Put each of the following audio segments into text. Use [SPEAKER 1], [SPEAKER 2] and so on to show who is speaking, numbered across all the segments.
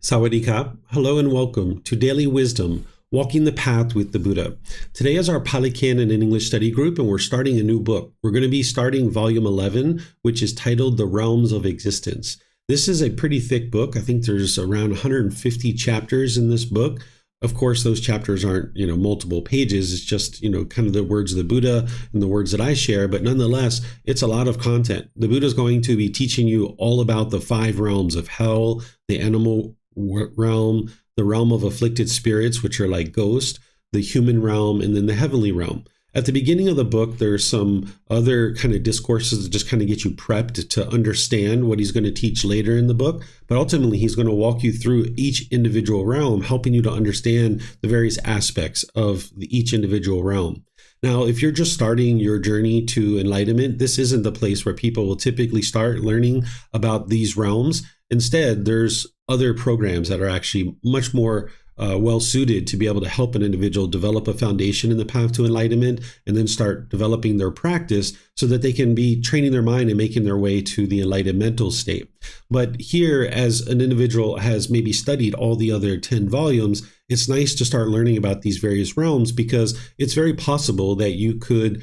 [SPEAKER 1] Sawadee-ka. Hello and welcome to Daily Wisdom, Walking the Path with the Buddha. Today is our Pali Canon and English study group, and we're starting a new book. We're going to be starting volume 11, which is titled The Realms of Existence. This is a pretty thick book. I think there's around 150 chapters in this book. Of course, those chapters aren't, multiple pages. It's just, kind of the words of the Buddha and the words that I share. But nonetheless, it's a lot of content. The Buddha is going to be teaching you all about the 5 realms of hell, the animal realm, the realm of afflicted spirits, which are like ghosts, the human realm, and then the heavenly realm. At the beginning of the book, there's some other kind of discourses that just kind of get you prepped to understand what he's going to teach later in the book. But ultimately, he's going to walk you through each individual realm, helping you to understand the various aspects of each individual realm. Now, if you're just starting your journey to enlightenment, this isn't the place where people will typically start learning about these realms. Instead, there's other programs that are actually much more well suited to be able to help an individual develop a foundation in the path to enlightenment and then start developing their practice so that they can be training their mind and making their way to the enlightened mental state. But here, as an individual has maybe studied all the other 10 volumes, it's nice to start learning about these various realms because it's very possible that you could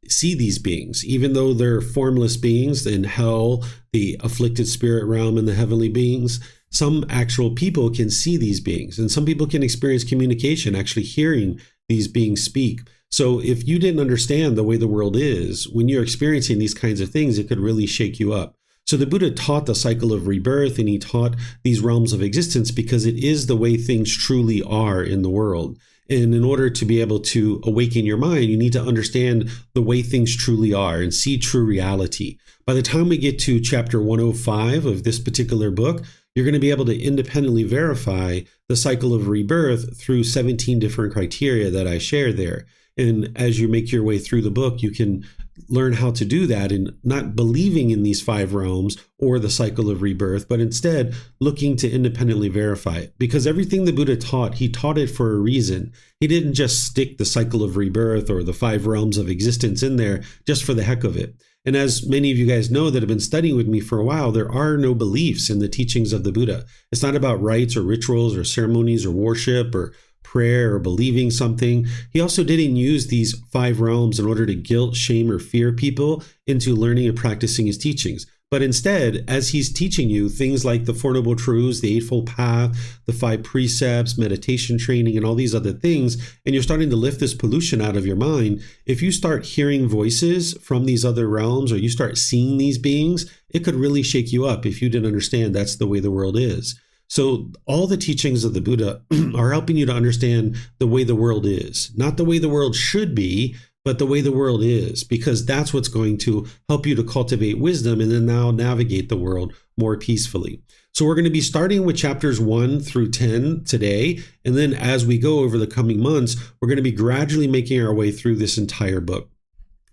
[SPEAKER 1] see these beings, even though they're formless beings in hell, the afflicted spirit realm, and the heavenly beings. Some actual people can see these beings, and some people can experience communication, actually hearing these beings speak. So if you didn't understand the way the world is, when you're experiencing these kinds of things, it could really shake you up. So the Buddha taught the cycle of rebirth, and he taught these realms of existence because it is the way things truly are in the world. And in order to be able to awaken your mind, you need to understand the way things truly are and see true reality. By the time we get to chapter 105 of this particular book, you're going to be able to independently verify the cycle of rebirth through 17 different criteria that I share there. And as you make your way through the book, you can learn how to do that and not believing in these 5 realms or the cycle of rebirth, but instead looking to independently verify it. Because everything the Buddha taught, he taught it for a reason. He didn't just stick the cycle of rebirth or the 5 realms of existence in there just for the heck of it. And as many of you guys know that have been studying with me for a while, there are no beliefs in the teachings of the Buddha. It's not about rites or rituals or ceremonies or worship or prayer or believing something. He also didn't use these 5 realms in order to guilt, shame, or fear people into learning and practicing his teachings. But instead, as he's teaching you things like the Four Noble Truths, the Eightfold Path, the 5 precepts, meditation training, and all these other things, and you're starting to lift this pollution out of your mind, if you start hearing voices from these other realms or you start seeing these beings, it could really shake you up if you didn't understand that's the way the world is. So all the teachings of the Buddha are helping you to understand the way the world is, not the way the world should be, but the way the world is, because that's what's going to help you to cultivate wisdom and then now navigate the world more peacefully. So we're going to be starting with chapters 1 through 10 today. And then as we go over the coming months, we're going to be gradually making our way through this entire book.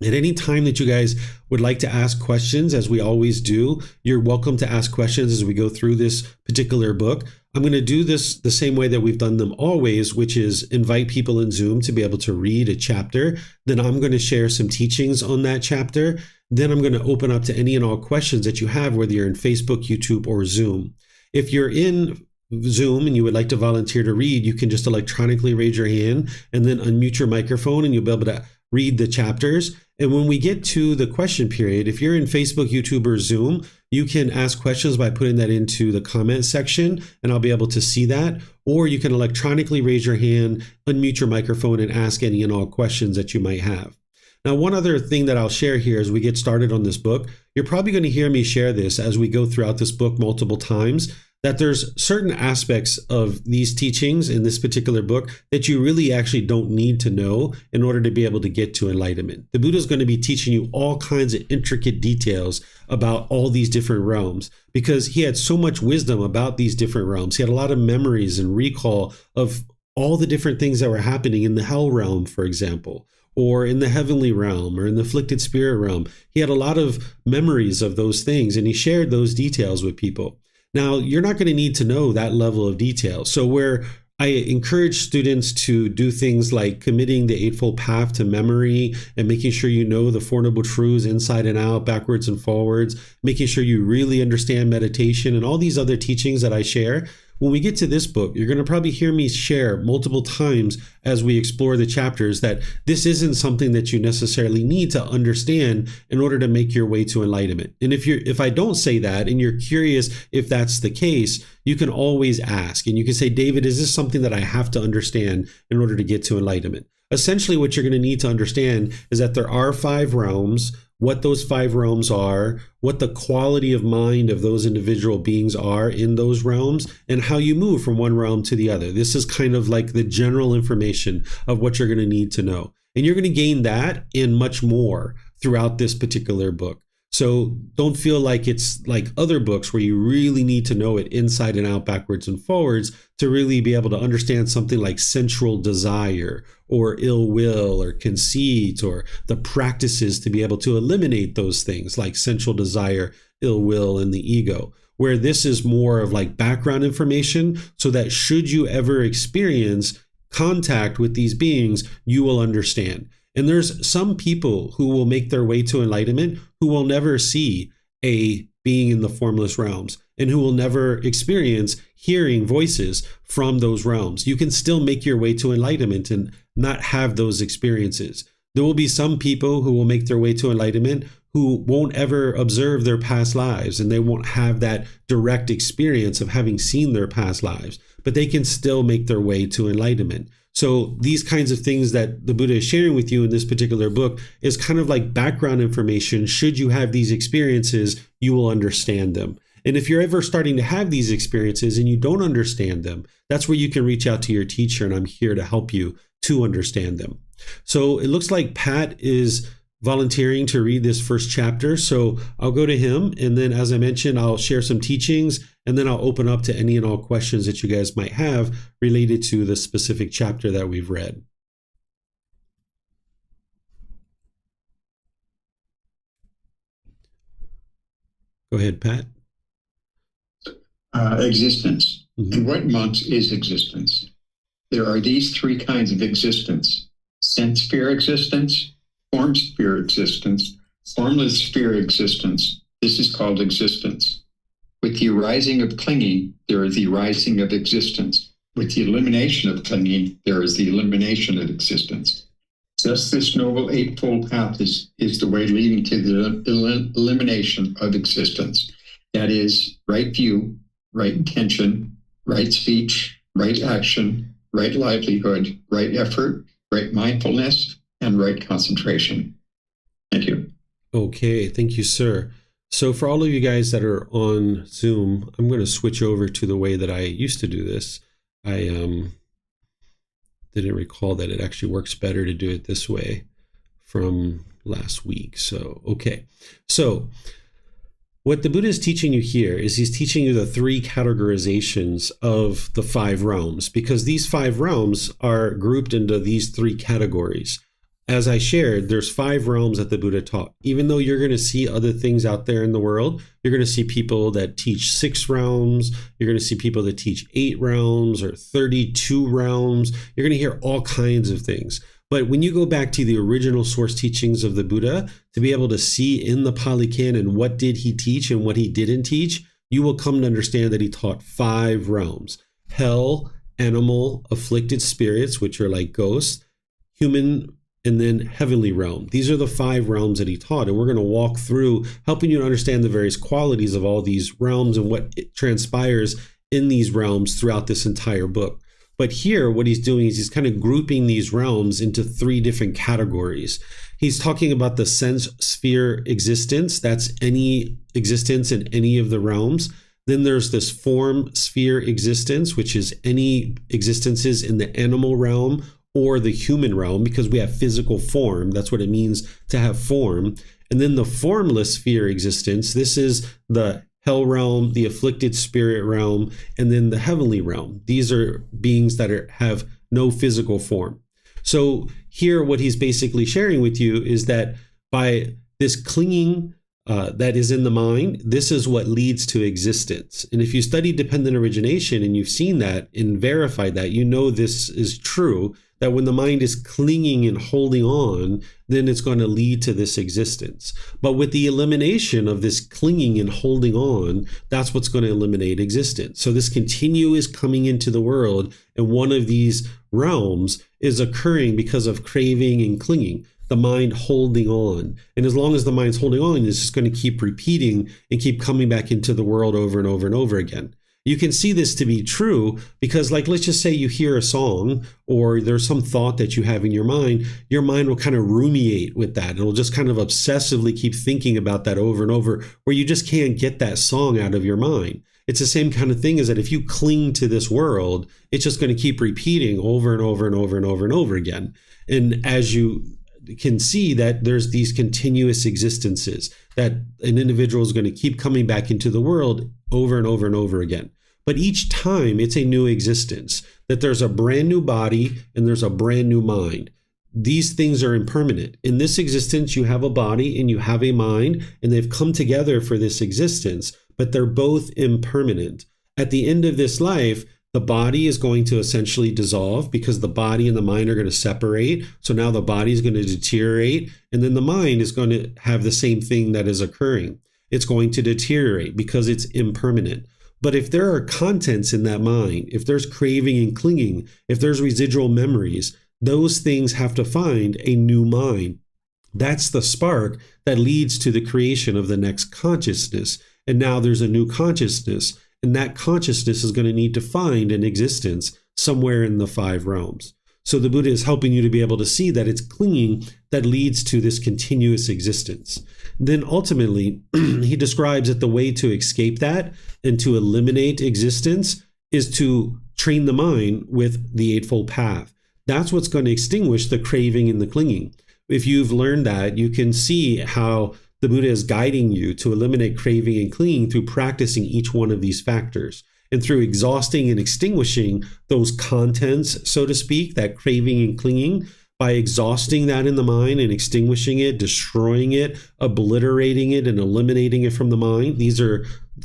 [SPEAKER 1] At any time that you guys would like to ask questions, as we always do, you're welcome to ask questions as we go through this particular book. I'm going to do this the same way that we've done them always, which is invite people in Zoom to be able to read a chapter. Then I'm going to share some teachings on that chapter. Then I'm going to open up to any and all questions that you have, whether you're in Facebook, YouTube, or Zoom. If you're in Zoom and you would like to volunteer to read, you can just electronically raise your hand and then unmute your microphone and you'll be able to read the chapters. And when we get to the question period, if you're in Facebook, YouTube, or Zoom, you can ask questions by putting that into the comment section and I'll be able to see that. Or you can electronically raise your hand, unmute your microphone, and ask any and all questions that you might have. Now, one other thing that I'll share here as we get started on this book, you're probably going to hear me share this as we go throughout this book multiple times, that there's certain aspects of these teachings in this particular book that you really actually don't need to know in order to be able to get to enlightenment. The Buddha is going to be teaching you all kinds of intricate details about all these different realms because he had so much wisdom about these different realms. He had a lot of memories and recall of all the different things that were happening in the hell realm, for example, or in the heavenly realm or in the afflicted spirit realm. He had a lot of memories of those things and he shared those details with people. Now, you're not going to need to know that level of detail. So where I encourage students to do things like committing the Eightfold Path to memory and making sure you know the Four Noble Truths inside and out, backwards and forwards, making sure you really understand meditation and all these other teachings that I share. when we get to this book, you're going to probably hear me share multiple times as we explore the chapters that this isn't something that you necessarily need to understand in order to make your way to enlightenment. And if I don't say that and you're curious if that's the case, you can always ask. And you can say, David, is this something that I have to understand in order to get to enlightenment? Essentially, what you're going to need to understand is that there are 5 realms, what those 5 realms are, what the quality of mind of those individual beings are in those realms, and how you move from one realm to the other. This is kind of like the general information of what you're going to need to know. And you're going to gain that and much more throughout this particular book. So don't feel like it's like other books where you really need to know it inside and out, backwards and forwards to really be able to understand something like sensual desire or ill will or conceit or the practices to be able to eliminate those things like sensual desire, ill will, and the ego. Where this is more of like background information so that should you ever experience contact with these beings, you will understand. And there's some people who will make their way to enlightenment who will never see a being in the formless realms and who will never experience hearing voices from those realms. You can still make your way to enlightenment and not have those experiences. There will be some people who will make their way to enlightenment who won't ever observe their past lives and they won't have that direct experience of having seen their past lives, but they can still make their way to enlightenment. So these kinds of things that the Buddha is sharing with you in this particular book is kind of like background information. Should you have these experiences, you will understand them. And if you're ever starting to have these experiences and you don't understand them, that's where you can reach out to your teacher, and I'm here to help you to understand them. So it looks like Pat is volunteering to read this first chapter. So I'll go to him. And then, as I mentioned, I'll share some teachings, and then I'll open up to any and all questions that you guys might have related to the specific chapter that we've read. Go ahead, Pat.
[SPEAKER 2] Existence. And what amongst is existence? There are these 3 kinds of existence: sense sphere existence, form sphere existence, formless sphere existence. This is called existence. With the arising of clinging, there is the arising of existence. With the elimination of clinging, there is the elimination of existence. Thus, this noble eightfold path is the way leading to the elimination of existence. That is, right view, right intention, right speech, right action, right livelihood, right effort, right mindfulness, and right concentration. Thank you.
[SPEAKER 1] Okay, thank you, sir. So for all of you guys that are on Zoom, I'm going to switch over to the way that I used to do this. I didn't recall that it actually works better to do it this way from last week. So, okay. So what the Buddha is teaching you here is he's teaching you the 3 categorizations of the 5 realms, because these 5 realms are grouped into these 3 categories. As I shared, there's 5 realms that the Buddha taught. Even though you're going to see other things out there in the world, you're going to see people that teach 6 realms. You're going to see people that teach 8 realms or 32 realms. You're going to hear all kinds of things. But when you go back to the original source teachings of the Buddha, to be able to see in the Pali Canon what did he teach and what he didn't teach, you will come to understand that he taught 5 realms: hell, animal, afflicted spirits, which are like ghosts, human, and then heavenly realm. These are the 5 realms that he taught. And we're going to walk through helping you to understand the various qualities of all these realms and what transpires in these realms throughout this entire book. But here, what he's doing is he's kind of grouping these realms into 3 different categories. He's talking about the sense sphere existence. That's any existence in any of the realms. Then there's this form sphere existence, which is any existences in the animal realm or the human realm, because we have physical form. That's what it means to have form. And then the formless sphere existence. This is the hell realm, the afflicted spirit realm, and then the heavenly realm. These are beings that have no physical form. So here, what he's basically sharing with you is that by this clinging that is in the mind, this is what leads to existence. And if you study dependent origination and you've seen that and verified that, you know this is true, that when the mind is clinging and holding on, then it's going to lead to this existence. But with the elimination of this clinging and holding on, that's what's going to eliminate existence. So this continuous coming into the world, and one of these realms is occurring because of craving and clinging, the mind holding on. And as long as the mind's holding on, it's just going to keep repeating and keep coming back into the world over and over and over again. You can see this to be true because, like, let's just say you hear a song or there's some thought that you have in your mind will kind of ruminate with that. It'll just kind of obsessively keep thinking about that over and over, where you just can't get that song out of your mind. It's the same kind of thing as that if you cling to this world, it's just going to keep repeating over and over and over and over and over again. And as you can see that there's these continuous existences that an individual is going to keep coming back into the world over and over and over again. But each time it's a new existence, that there's a brand new body and there's a brand new mind. These things are impermanent. In this existence, you have a body and you have a mind, and they've come together for this existence, but they're both impermanent. At the end of this life, the body is going to essentially dissolve because the body and the mind are going to separate. So now the body is going to deteriorate, and then the mind is going to have the same thing that is occurring. It's going to deteriorate because it's impermanent. But if there are contents in that mind, if there's craving and clinging, if there's residual memories, those things have to find a new mind. That's the spark that leads to the creation of the next consciousness. And now there's a new consciousness. And that consciousness is going to need to find an existence somewhere in the 5 realms. So the Buddha is helping you to be able to see that it's clinging that leads to this continuous existence. Then ultimately, he describes that the way to escape that and to eliminate existence is to train the mind with the Eightfold Path. That's what's going to extinguish the craving and the clinging. If you've learned that, you can see how the Buddha is guiding you to eliminate craving and clinging through practicing each one of these factors. And through exhausting and extinguishing those contents, so to speak, that craving and clinging, by exhausting that in the mind and extinguishing it, destroying it, obliterating it, and eliminating it from the mind. These are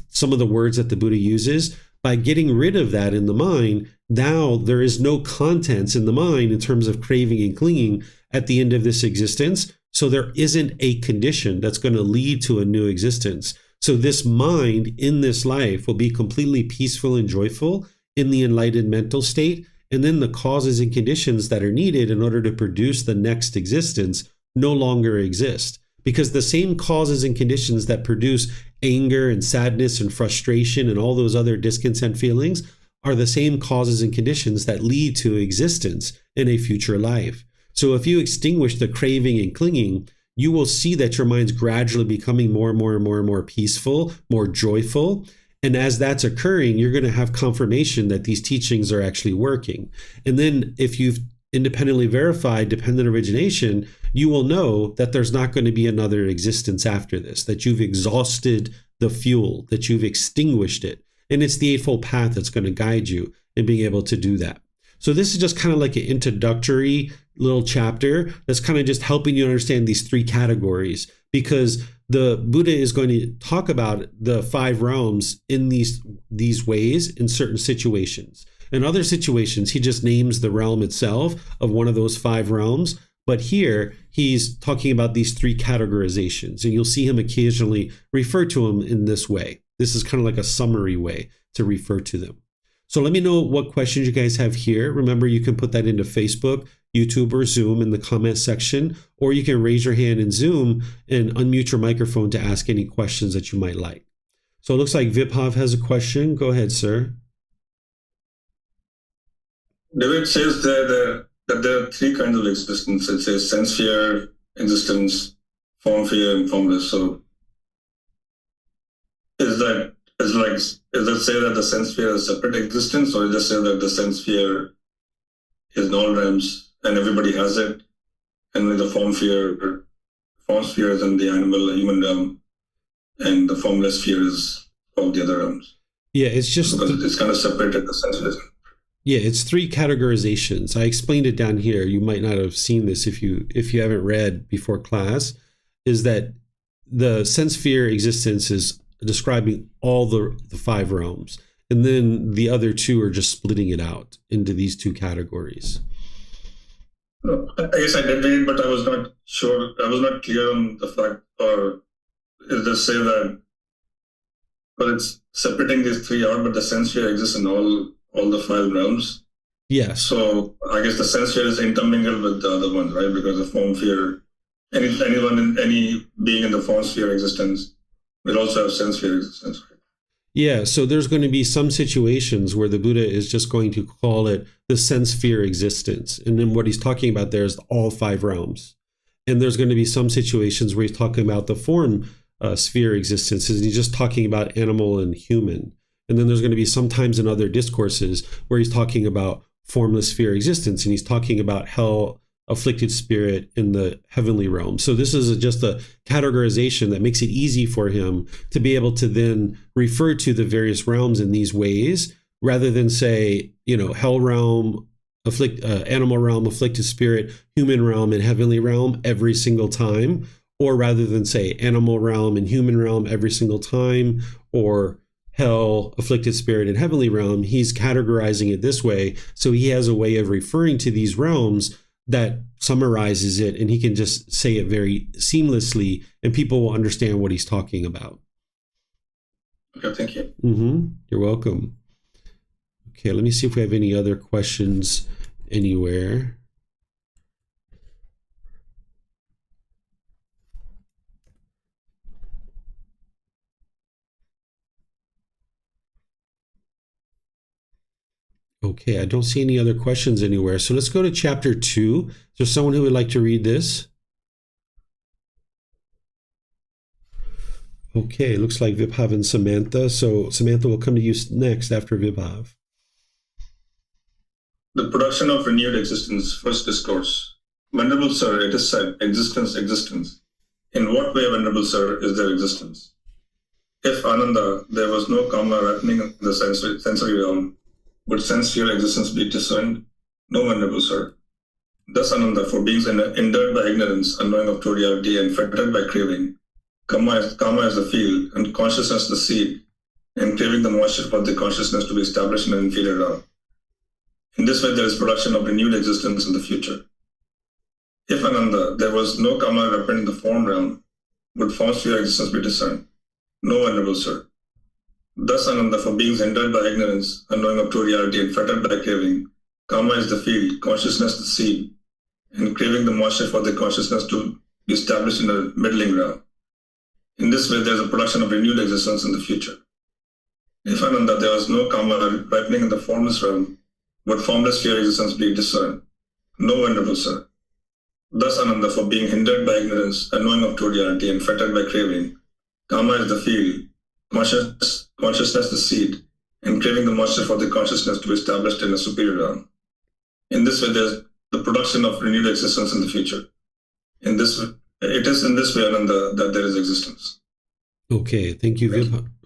[SPEAKER 1] some of the words that the Buddha uses. By getting rid of that in the mind, now there is no contents in the mind in terms of craving and clinging at the end of this existence. So there isn't a condition that's going to lead to a new existence. So this mind in this life will be completely peaceful and joyful in the enlightened mental state. And then the causes and conditions that are needed in order to produce the next existence no longer exist. Because the same causes and conditions that produce anger and sadness and frustration and all those other discontent feelings are the same causes and conditions that lead to existence in a future life. So if you extinguish the craving and clinging, you will see that your mind's gradually becoming more and more and more and more peaceful, more joyful. And as that's occurring, you're going to have confirmation that these teachings are actually working. And then if you've independently verified dependent origination, you will know that there's not going to be another existence after this, that you've exhausted the fuel, that you've extinguished it. And it's the Eightfold Path that's going to guide you in being able to do that. So this is just kind of like an introductory little chapter that's kind of just helping you understand these 3 categories, because the Buddha is going to talk about the 5 realms in these ways in certain situations. In other situations, he just names the realm itself of one of those 5 realms. But here he's talking about these 3 categorizations, and you'll see him occasionally refer to them in this way. This is kind of like a summary way to refer to them. So let me know what questions you guys have here. Remember, you can put that into Facebook, YouTube, or Zoom in the comment section, or you can raise your hand in Zoom and unmute your microphone to ask any questions that you might like. So it looks like Vibhav has a question. Go ahead, sir.
[SPEAKER 3] David says that there are 3 kinds of existence. It says sense sphere, existence, form sphere, and formless. So is that say that the sense sphere is a separate existence, or just say that the sense sphere is in all realms and everybody has it, and with the form sphere is in the animal, human realm, and the formless sphere is all the other realms?
[SPEAKER 1] Yeah, it's just
[SPEAKER 3] because it's kind of separated the sense sphere.
[SPEAKER 1] Yeah, it's 3 categorizations. I explained it down here. You might not have seen this if you haven't read before class, is that the sense sphere existence is describing all the 5 realms. And then the other 2 are just splitting it out into these 2 categories.
[SPEAKER 3] No, I guess I did read it, but I was not sure. I was not clear on the fact, or is just say that, but it's separating these 3 out, but the sense sphere exists in all the 5 realms.
[SPEAKER 1] Yes.
[SPEAKER 3] So I guess the sense sphere is intermingled with the other one, right? Because the form sphere, any being in the form sphere existence will also have sense sphere existence. Right?
[SPEAKER 1] Yeah, so there's going to be some situations where the Buddha is just going to call it the sense sphere existence. And then what he's talking about there is all 5 realms. And there's going to be some situations where he's talking about the form sphere existence, and he's just talking about animal and human. And then there's going to be sometimes in other discourses where he's talking about formless sphere existence, and he's talking about hell, afflicted spirit in the heavenly realm. So this is just a categorization that makes it easy for him to be able to then refer to the various realms in these ways, rather than say, hell realm, animal realm, afflicted spirit, human realm, and heavenly realm every single time, or rather than say animal realm and human realm every single time, or hell, afflicted spirit, and heavenly realm. He's categorizing it this way, so he has a way of referring to these realms that summarizes it, and he can just say it very seamlessly, and people will understand what he's talking about.
[SPEAKER 3] Okay, thank you.
[SPEAKER 1] You're welcome. Okay, let me see if we have any other questions anywhere. Okay, I don't see any other questions anywhere. So let's go to chapter 2. Is there someone who would like to read this? Okay, looks like Vibhav and Samantha. So Samantha will come to you next after Vibhav.
[SPEAKER 3] The production of renewed existence, first discourse. Venerable Sir, it is said, existence, existence. In what way, Venerable Sir, is there existence? If, Ananda, there was no karma happening in the sensory realm, would sense sphere existence be discerned? No, Venerable Sir. Thus, Ananda, for beings endured by ignorance, unknowing of true reality, and fettered by craving, karma is the field, and consciousness the seed, and craving the moisture for the consciousness to be established in an inferior realm. In this way, there is production of renewed existence in the future. If, Ananda, there was no karma happening in the form realm, would form sphere existence be discerned? No, Venerable Sir. Thus, Ananda, for beings entered by ignorance, unknowing of true reality, and fettered by craving, karma is the field, consciousness the seed, and craving the moisture for the consciousness to be established in a middling realm. In this way, there is a production of renewed existence in the future. If, Ananda, there was no karma ripening in the formless realm, would formless sphere existence be discerned? No, Venerable Sir. Thus, Ananda, for being hindered by ignorance, unknowing of true reality, and fettered by craving, karma is the field, consciousness the seed, and craving the moisture for the consciousness to be established in a superior realm. In this way, there is the production of renewed existence in the future. It is in this way, Ananda, that there is existence.
[SPEAKER 1] Okay, thank you,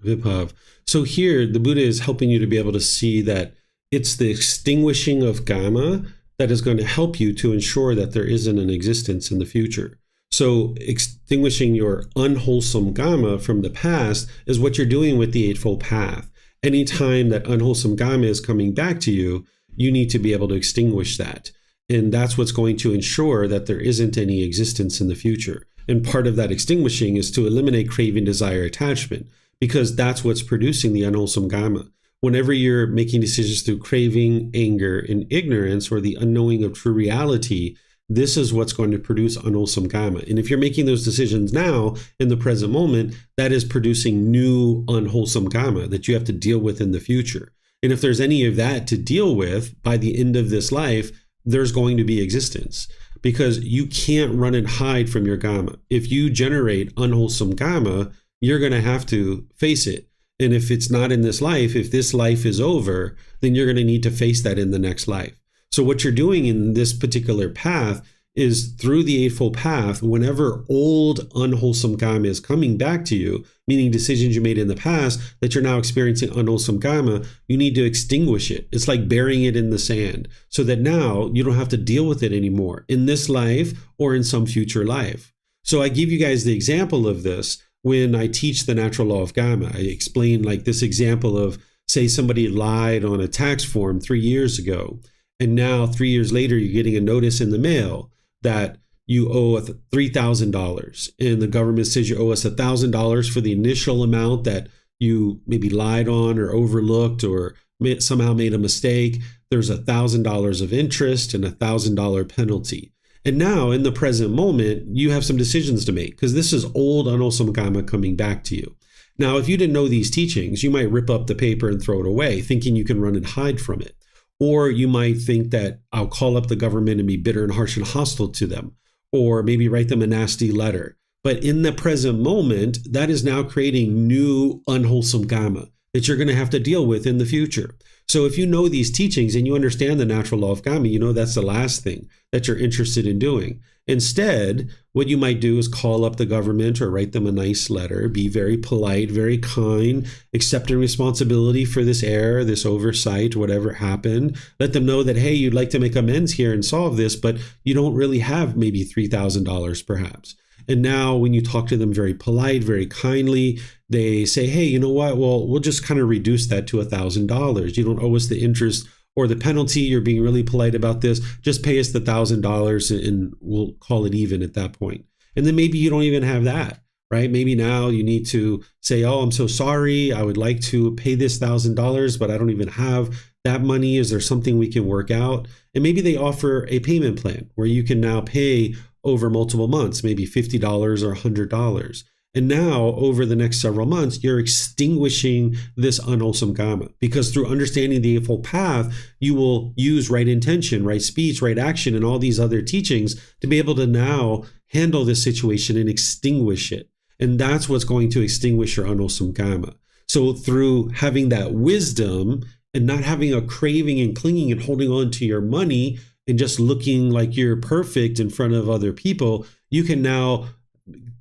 [SPEAKER 1] Vibhav. So here, the Buddha is helping you to be able to see that it's the extinguishing of karma that is going to help you to ensure that there isn't an existence in the future. So extinguishing your unwholesome karma from the past is what you're doing with the Eightfold Path. Anytime that unwholesome karma is coming back to you, you need to be able to extinguish that. And that's what's going to ensure that there isn't any existence in the future. And part of that extinguishing is to eliminate craving, desire, attachment, because that's what's producing the unwholesome karma. Whenever you're making decisions through craving, anger, and ignorance, or the unknowing of true reality, this is what's going to produce unwholesome karma. And if you're making those decisions now, in the present moment, that is producing new unwholesome karma that you have to deal with in the future. And if there's any of that to deal with by the end of this life, there's going to be existence, because you can't run and hide from your karma. If you generate unwholesome karma, you're going to have to face it. And if it's not in this life, if this life is over, then you're going to need to face that in the next life. So what you're doing in this particular path is, through the Eightfold Path, whenever old unwholesome karma is coming back to you, meaning decisions you made in the past that you're now experiencing unwholesome karma, you need to extinguish it. It's like burying it in the sand, so that now you don't have to deal with it anymore in this life or in some future life. So I give you guys the example of this when I teach the natural law of karma. I explain like this example of, say somebody lied on a tax form 3 years ago, and now 3 years later you're getting a notice in the mail that you owe $3,000, and the government says you owe us $1,000 for the initial amount that you maybe lied on or overlooked or somehow made a mistake. There's $1,000 of interest and $1,000 penalty. And now in the present moment, you have some decisions to make, because this is old unwholesome karma coming back to you. Now, if you didn't know these teachings, you might rip up the paper and throw it away, thinking you can run and hide from it. Or you might think that I'll call up the government and be bitter and harsh and hostile to them, or maybe write them a nasty letter. But in the present moment, that is now creating new unwholesome karma that you're going to have to deal with in the future. So if you know these teachings and you understand the natural law of karma, you know that's the last thing that you're interested in doing. Instead, what you might do is call up the government or write them a nice letter, be very polite, very kind, accepting responsibility for this error, this oversight, whatever happened. Let them know that, hey, you'd like to make amends here and solve this, but you don't really have maybe $3,000 perhaps. And now when you talk to them very polite, very kindly, they say, hey, you know what? Well, we'll just kind of reduce that to $1,000. You don't owe us the interest or the penalty. You're being really polite about this. Just pay us the $1,000 and we'll call it even at that point. And then maybe you don't even have that, right? Maybe now you need to say, oh, I'm so sorry. I would like to pay this $1,000, but I don't even have that money. Is there something we can work out? And maybe they offer a payment plan where you can now pay over multiple months, maybe $50 or $100. And now over the next several months, you're extinguishing this unwholesome karma, because through understanding the Eightfold Path, you will use right intention, right speech, right action, and all these other teachings to be able to now handle this situation and extinguish it. And that's what's going to extinguish your unwholesome karma. So through having that wisdom and not having a craving and clinging and holding on to your money and just looking like you're perfect in front of other people, you can now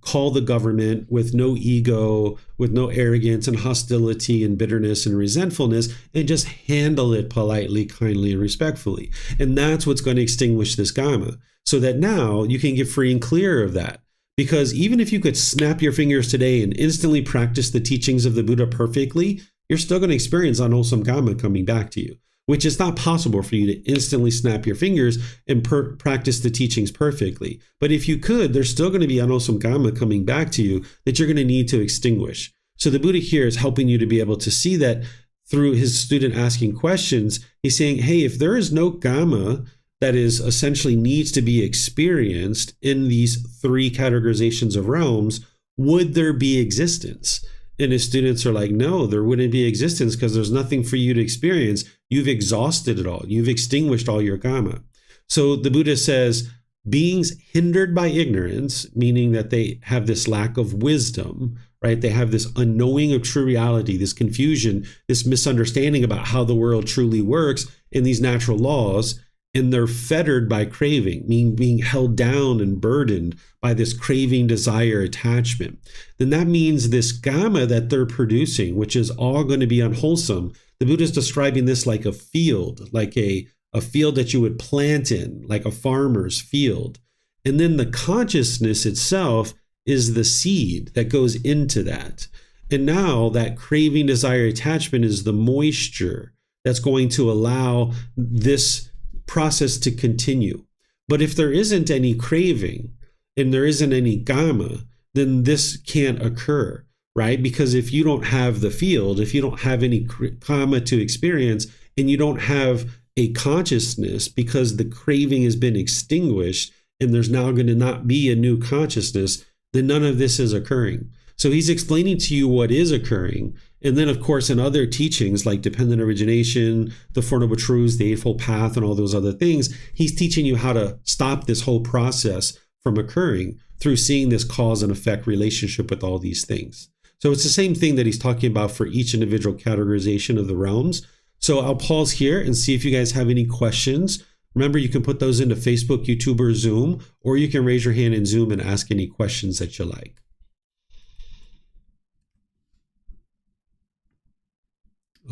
[SPEAKER 1] call the government with no ego, with no arrogance and hostility and bitterness and resentfulness, and just handle it politely, kindly, and respectfully. And that's what's going to extinguish this karma, so that now you can get free and clear of that. Because even if you could snap your fingers today and instantly practice the teachings of the Buddha perfectly, you're still going to experience unwholesome karma coming back to you, which is not possible for you to instantly snap your fingers and practice the teachings perfectly. But if you could, there's still going to be unwholesome karma coming back to you that you're going to need to extinguish. So the Buddha here is helping you to be able to see that through his student asking questions. He's saying, hey, if there is no karma that is essentially needs to be experienced in these three categorizations of realms, would there be existence? And his students are like, no, there wouldn't be existence, because there's nothing for you to experience. You've exhausted it all. You've extinguished all your karma. So the Buddha says, beings hindered by ignorance, meaning that they have this lack of wisdom, right? They have this unknowing of true reality, this confusion, this misunderstanding about how the world truly works in these natural laws. And they're fettered by craving, meaning being held down and burdened by this craving, desire, attachment. Then that means this karma that they're producing, which is all going to be unwholesome. The Buddha is describing this like a field, like a field that you would plant in, like a farmer's field. And then the consciousness itself is the seed that goes into that. And now that craving, desire, attachment is the moisture that's going to allow this process to continue. But if there isn't any craving and there isn't any karma, then this can't occur, right? Because if you don't have the field, if you don't have any karma to experience, and you don't have a consciousness because the craving has been extinguished and there's now going to not be a new consciousness, then none of this is occurring. So he's explaining to you what is occurring. And then, of course, in other teachings like dependent origination, the Four Noble Truths, the Eightfold Path, and all those other things, he's teaching you how to stop this whole process from occurring through seeing this cause and effect relationship with all these things. So it's the same thing that he's talking about for each individual categorization of the realms. So I'll pause here and see if you guys have any questions. Remember, you can put those into Facebook, YouTube, or Zoom, or you can raise your hand in Zoom and ask any questions that you like.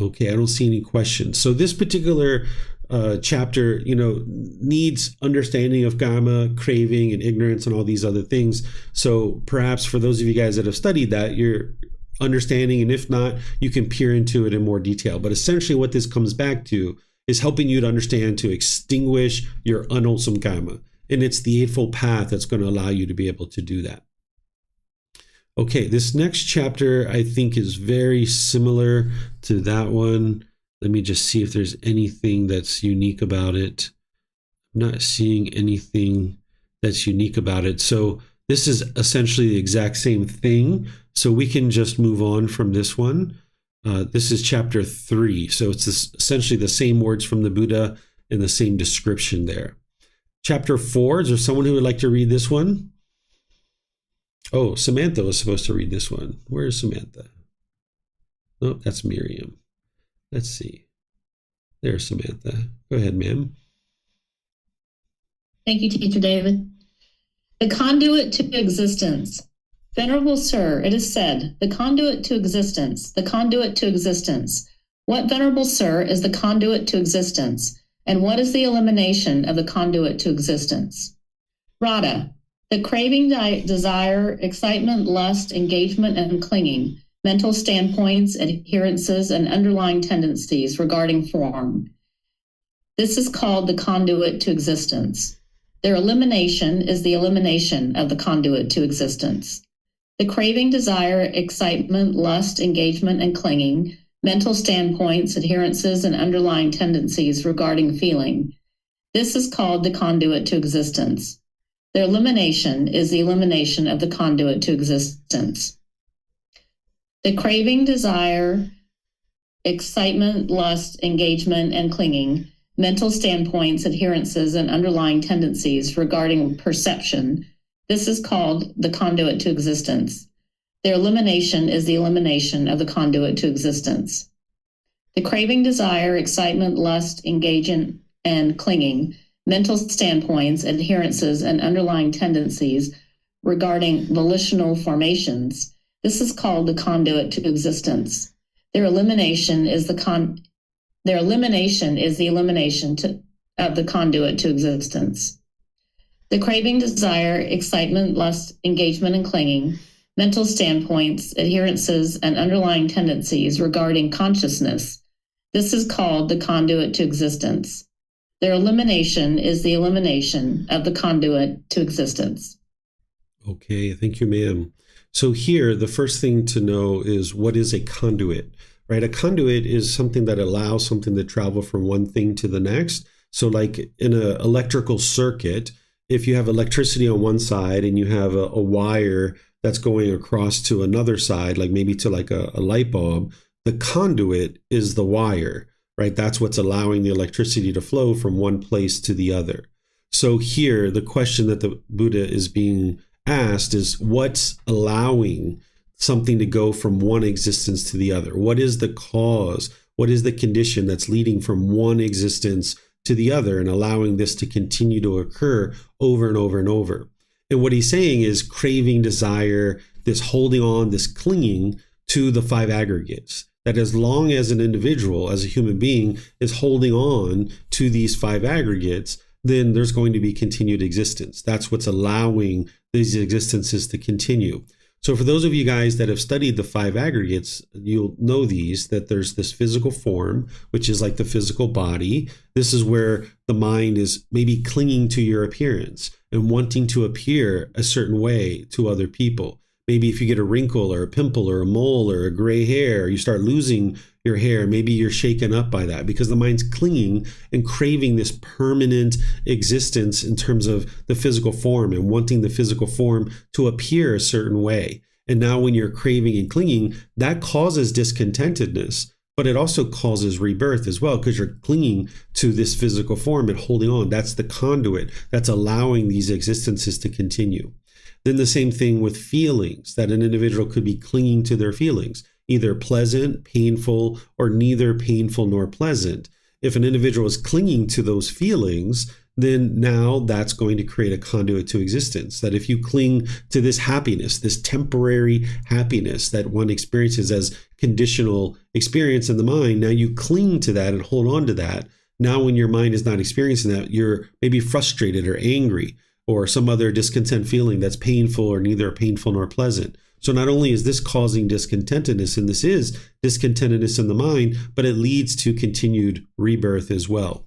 [SPEAKER 1] Okay, I don't see any questions. So this particular chapter, needs understanding of karma, craving, and ignorance, and all these other things. So perhaps for those of you guys that have studied that, you're understanding, and if not, you can peer into it in more detail. But essentially what this comes back to is helping you to understand to extinguish your unwholesome karma. And it's the Eightfold Path that's going to allow you to be able to do that. Okay, this next chapter I think is very similar to that one. Let me just see if there's anything that's unique about it. I'm not seeing anything that's unique about it. So this is essentially the exact same thing. So we can just move on from this one. This is chapter 3. So it's essentially the same words from the Buddha and the same description there. Chapter 4, is there someone who would like to read this one? Oh, Samantha was supposed to read this one. Where is Samantha? Oh, that's Miriam. Let's see. There's Samantha. Go ahead, ma'am.
[SPEAKER 4] Thank you, Teacher David. The conduit to existence. Venerable Sir, it is said, the conduit to existence, the conduit to existence. What, Venerable Sir, is the conduit to existence? And what is the elimination of the conduit to existence? Radha, the craving, desire, excitement, lust, engagement, and clinging, mental standpoints, adherences, and underlying tendencies regarding form. This is called the conduit to existence. Their elimination is the elimination of the conduit to existence. The craving, desire, excitement, lust, engagement, and clinging, mental standpoints, adherences, and underlying tendencies regarding feeling. This is called the conduit to existence. Their elimination is the elimination of the conduit to existence. The craving, desire, excitement, lust, engagement, and clinging, mental standpoints, adherences, and underlying tendencies regarding perception. This is called the conduit to existence. Their elimination is the elimination of the conduit to existence. The craving, desire, excitement, lust, engagement, and clinging, mental standpoints, adherences, and underlying tendencies regarding volitional formations. This is called the conduit to existence. Their elimination is the elimination of the conduit to existence. The craving, desire, excitement, lust, engagement, and clinging, mental standpoints, adherences, and underlying tendencies regarding consciousness. This is called the conduit to existence. Their elimination is the elimination of the conduit to existence.
[SPEAKER 1] Okay, thank you, ma'am. So here, the first thing to know is what is a conduit, right? A conduit is something that allows something to travel from one thing to the next. So like in an electrical circuit, if you have electricity on one side and you have a wire that's going across to another side, like maybe to like a light bulb, the conduit is the wire, right? That's what's allowing the electricity to flow from one place to the other. So here, the question that the Buddha is being asked is what's allowing something to go from one existence to the other? What is the cause? What is the condition that's leading from one existence to the other and allowing this to continue to occur over and over and over? And what he's saying is craving, desire, this holding on, this clinging to the 5 aggregates. That as long as an individual, as a human being, is holding on to these 5 aggregates, then there's going to be continued existence. That's what's allowing these existences to continue. So for those of you guys that have studied the 5 aggregates, you'll know that there's this physical form, which is like the physical body. This is where the mind is maybe clinging to your appearance and wanting to appear a certain way to other people. Maybe if you get a wrinkle or a pimple or a mole or a gray hair, you start losing your hair, maybe you're shaken up by that because the mind's clinging and craving this permanent existence in terms of the physical form and wanting the physical form to appear a certain way. And now when you're craving and clinging, that causes discontentedness, but it also causes rebirth as well because you're clinging to this physical form and holding on. That's the conduit that's allowing these existences to continue. Then the same thing with feelings, that an individual could be clinging to their feelings, either pleasant, painful, or neither painful nor pleasant. If an individual is clinging to those feelings, then now that's going to create a conduit to existence. That if you cling to this happiness, this temporary happiness that one experiences as conditional experience in the mind, now you cling to that and hold on to that, Now, when your mind is not experiencing that, you're maybe frustrated or angry or some other discontent feeling that's painful or neither painful nor pleasant. So not only is this causing discontentedness, and this is discontentedness in the mind, but it leads to continued rebirth as well.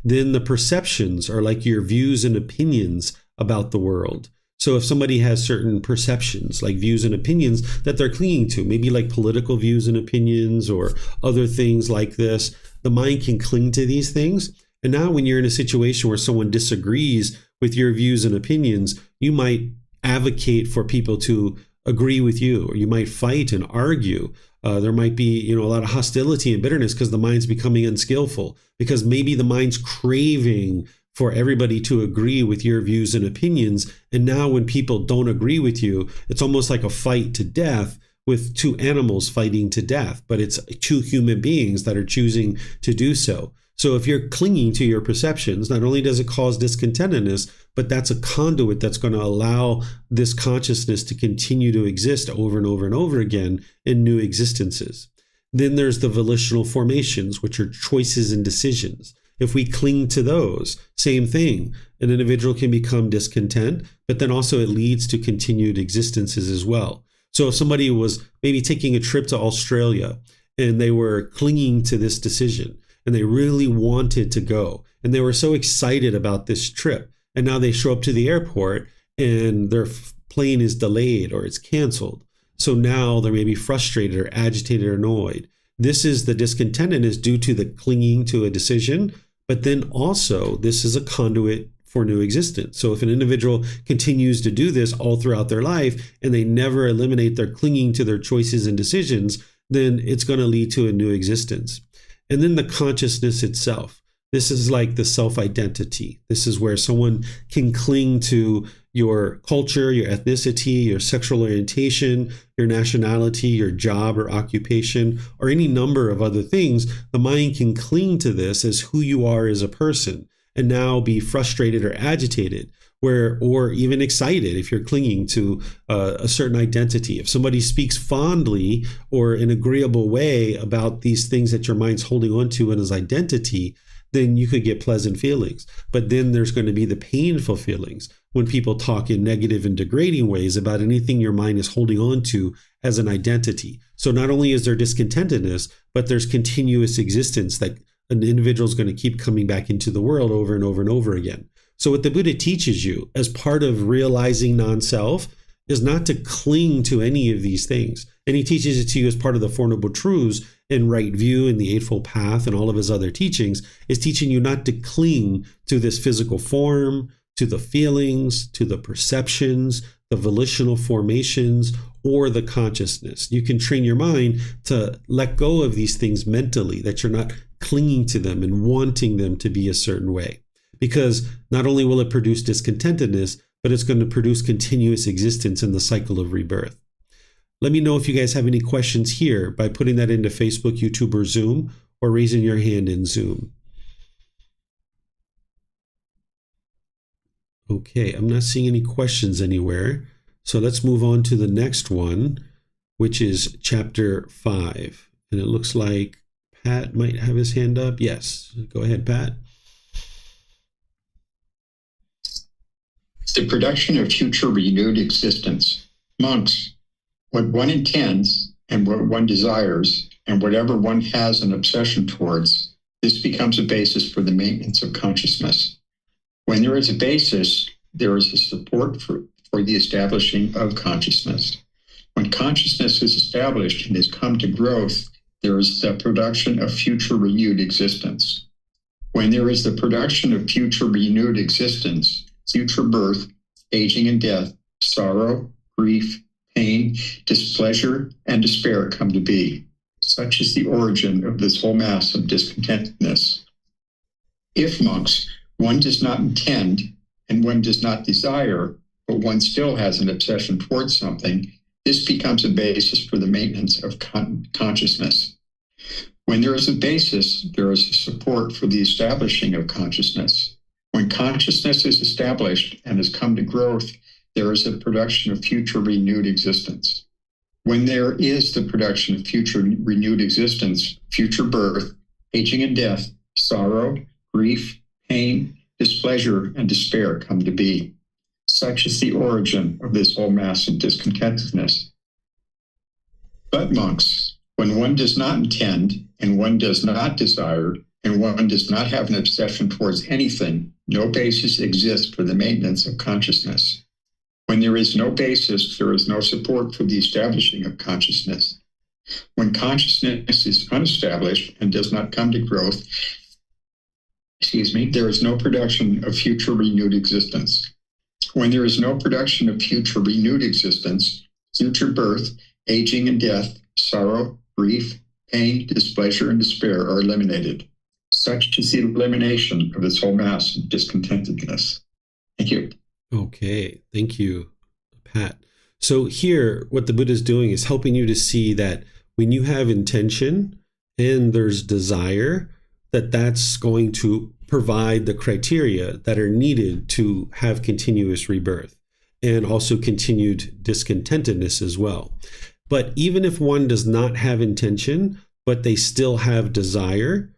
[SPEAKER 1] Then the perceptions are like your views and opinions about the world. So if somebody has certain perceptions, like views and opinions that they're clinging to, maybe like political views and opinions or other things like this, the mind can cling to these things. And now when you're in a situation where someone disagrees with your views and opinions, you might advocate for people to agree with you, or you might fight and argue. There might be, a lot of hostility and bitterness because the mind's becoming unskillful, because maybe the mind's craving for everybody to agree with your views and opinions. And now when people don't agree with you, it's almost like a fight to death with two animals fighting to death, but it's two human beings that are choosing to do so. So if you're clinging to your perceptions, not only does it cause discontentedness, but that's a conduit that's going to allow this consciousness to continue to exist over and over and over again in new existences. Then there's the volitional formations, which are choices and decisions. If we cling to those, same thing. An individual can become discontent, but then also it leads to continued existences as well. So if somebody was maybe taking a trip to Australia and they were clinging to this decision and they really wanted to go and they were so excited about this trip, and now they show up to the airport and their plane is delayed or it's canceled. So now they're maybe frustrated or agitated or annoyed. This is the discontentedness due to the clinging to a decision. But then also, this is a conduit for new existence. So if an individual continues to do this all throughout their life and they never eliminate their clinging to their choices and decisions, then it's going to lead to a new existence. And then the consciousness itself. This is like the self-identity. This is where someone can cling to your culture, your ethnicity, your sexual orientation, your nationality, your job or occupation, or any number of other things. The mind can cling to this as who you are as a person and now be frustrated or agitated, or even excited if you're clinging to a certain identity. If somebody speaks fondly or in an agreeable way about these things that your mind's holding on to in his identity, then you could get pleasant feelings. But then there's going to be the painful feelings when people talk in negative and degrading ways about anything your mind is holding on to as an identity. So not only is there discontentedness, but there's continuous existence that an individual is going to keep coming back into the world over and over and over again. So what the Buddha teaches you as part of realizing non-self is not to cling to any of these things. And he teaches it to you as part of the Four Noble Truths in Right View and the Eightfold Path and all of his other teachings, is teaching you not to cling to this physical form, to the feelings, to the perceptions, the volitional formations, or the consciousness. You can train your mind to let go of these things mentally, that you're not clinging to them and wanting them to be a certain way. Because not only will it produce discontentedness, but it's going to produce continuous existence in the cycle of rebirth. Let me know if you guys have any questions here by putting that into Facebook, YouTube, or Zoom, or raising your hand in Zoom. Okay, I'm not seeing any questions anywhere. So let's move on to the next one, which is chapter 5. And it looks like Pat might have his hand up. Yes, go ahead, Pat.
[SPEAKER 2] The production of future renewed existence. Monks, what one intends and what one desires, and whatever one has an obsession towards, this becomes a basis for the maintenance of consciousness. When there is a basis, there is a support for the establishing of consciousness. When consciousness is established and has come to growth, there is the production of future renewed existence. When there is the production of future renewed existence, future birth, aging and death, sorrow, grief, pain, displeasure, and despair come to be. Such is the origin of this whole mass of discontentedness. If, monks, one does not intend and one does not desire, but one still has an obsession towards something, this becomes a basis for the maintenance of consciousness. When there is a basis, there is a support for the establishing of consciousness. When consciousness is established and has come to growth, there is a production of future renewed existence. When there is the production of future renewed existence, future birth, aging and death, sorrow, grief, pain, displeasure, and despair come to be. Such is the origin of this whole mass of discontentedness. But monks, when one does not intend, and one does not desire, and one does not have an obsession towards anything, no basis exists for the maintenance of consciousness. When there is no basis, there is no support for the establishing of consciousness. When consciousness is unestablished and does not come to growth, there is no production of future renewed existence. When there is no production of future renewed existence, future birth, aging and death, sorrow, grief, pain, displeasure, and despair are eliminated. Such is the elimination of this whole mass of discontentedness. Thank you.
[SPEAKER 1] Okay, thank you, Pat. So here, what the Buddha is doing is helping you to see that when you have intention and there's desire, that's going to provide the criteria that are needed to have continuous rebirth and also continued discontentedness as well. But even if one does not have intention, but they still have desire,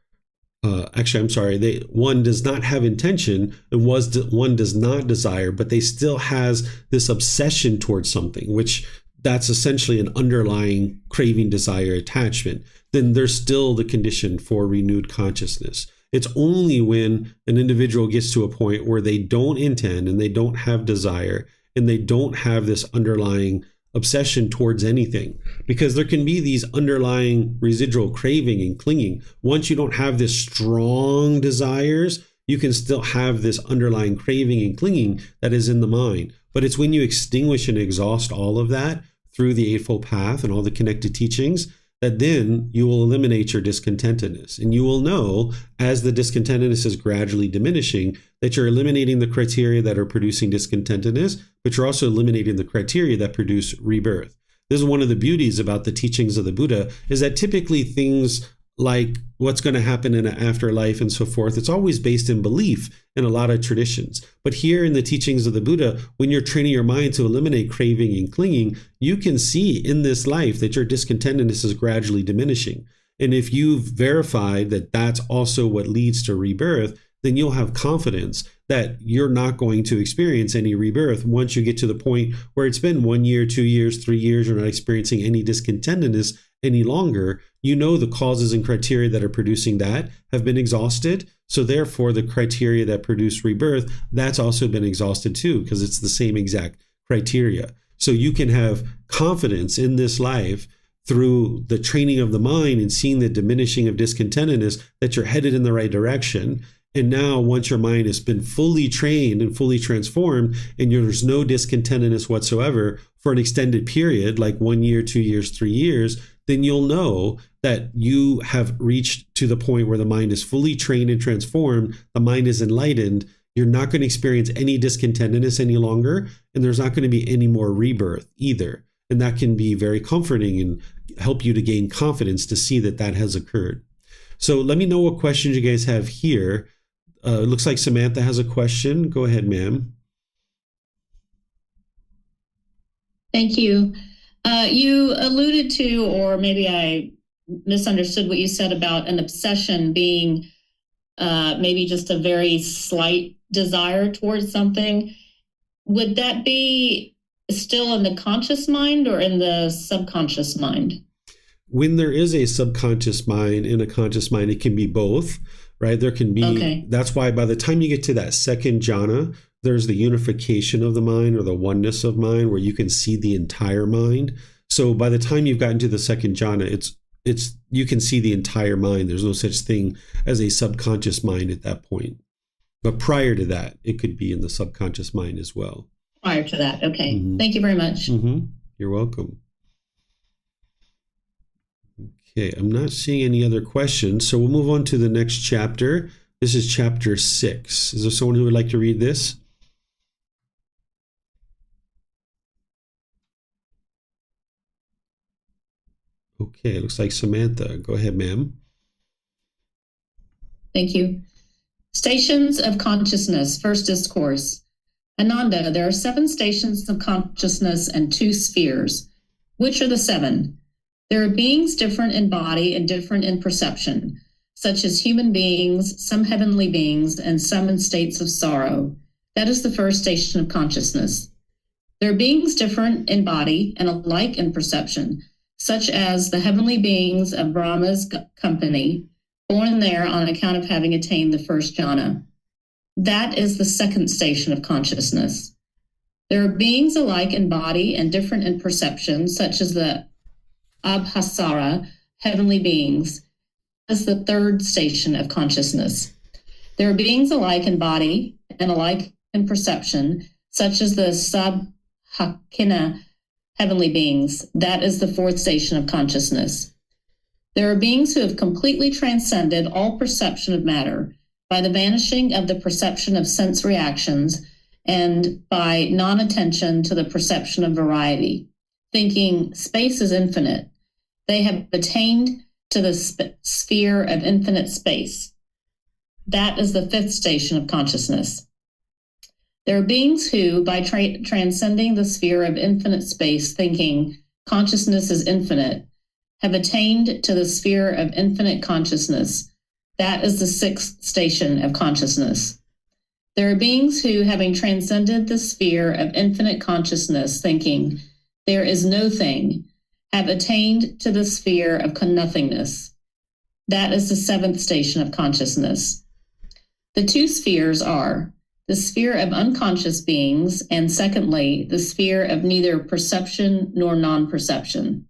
[SPEAKER 1] one does not have intention and one does not desire, but they still has this obsession towards something, which that's essentially an underlying craving, desire, attachment, then there's still the condition for renewed consciousness. It's only when an individual gets to a point where they don't intend and they don't have desire and they don't have this underlying obsession towards anything, because there can be these underlying residual craving and clinging. Once you don't have this strong desires, you can still have this underlying craving and clinging that is in the mind. But it's when you extinguish and exhaust all of that through the Eightfold Path and all the connected teachings, that then you will eliminate your discontentedness. And you will know, as the discontentedness is gradually diminishing, that you're eliminating the criteria that are producing discontentedness, but you're also eliminating the criteria that produce rebirth. This is one of the beauties about the teachings of the Buddha, is that typically things like what's going to happen in an afterlife and so forth, it's always based in belief in a lot of traditions. But here in the teachings of the Buddha, when you're training your mind to eliminate craving and clinging, you can see in this life that your discontentedness is gradually diminishing. And if you've verified that that's also what leads to rebirth, then you'll have confidence that you're not going to experience any rebirth once you get to the point where it's been 1 year, 2 years, 3 years, you're not experiencing any discontentedness any longer. You know the causes and criteria that are producing that have been exhausted. So therefore, the criteria that produce rebirth, that's also been exhausted too, because it's the same exact criteria. So you can have confidence in this life through the training of the mind and seeing the diminishing of discontentedness that you're headed in the right direction. And now once your mind has been fully trained and fully transformed and there's no discontentedness whatsoever for an extended period, like 1 year, 2 years, 3 years, then you'll know that you have reached to the point where the mind is fully trained and transformed, the mind is enlightened, you're not going to experience any discontentedness any longer, and there's not going to be any more rebirth either. And that can be very comforting and help you to gain confidence to see that that has occurred. So let me know what questions you guys have here. It looks like Samantha has a question. Go ahead, ma'am.
[SPEAKER 4] Thank you. You alluded to, or maybe I misunderstood what you said about an obsession being maybe just a very slight desire towards something. Would that be still in the conscious mind or in the subconscious mind?
[SPEAKER 1] When there is a subconscious mind and a conscious mind, it can be both, right? There can be, okay. That's why by the time you get to that second jhana, there's the unification of the mind or the oneness of mind where you can see the entire mind. So by the time you've gotten to the second jhana, it's you can see the entire mind. There's no such thing as a subconscious mind at that point. But prior to that, it could be in the subconscious mind as well.
[SPEAKER 4] Prior to that. Okay. Mm-hmm. Thank you very much.
[SPEAKER 1] Mm-hmm. You're welcome. Okay, I'm not seeing any other questions, so we'll move on to the next chapter. This is chapter 6. Is there someone who would like to read this? Okay, it looks like Samantha. Go ahead, ma'am.
[SPEAKER 4] Thank you. Stations of consciousness, first discourse. Ananda, there are 7 stations of consciousness and 2 spheres. Which are the 7? There are beings different in body and different in perception. such as human beings, some heavenly beings, and some in states of sorrow. That is the first station of consciousness. There are beings different in body and alike in perception, such as the heavenly beings of Brahma's company, born there on account of having attained the first jhana. That is the second station of consciousness. There are beings alike in body and different in perception, such as the Abhasara, heavenly beings. That's the third station of consciousness. There are beings alike in body and alike in perception, such as the Sabhakina, heavenly beings. That is the fourth station of consciousness. There are beings who have completely transcended all perception of matter by the vanishing of the perception of sense reactions and by non-attention to the perception of variety, thinking space is infinite. They have attained to the sphere of infinite space. That is the fifth station of consciousness. There are beings who, by transcending the sphere of infinite space, thinking consciousness is infinite, have attained to the sphere of infinite consciousness. That is the sixth station of consciousness. There are beings who, having transcended the sphere of infinite consciousness, thinking there is no thing, have attained to the sphere of nothingness. That is the seventh station of consciousness. The two spheres are the sphere of unconscious beings, and secondly, the sphere of neither perception nor non-perception.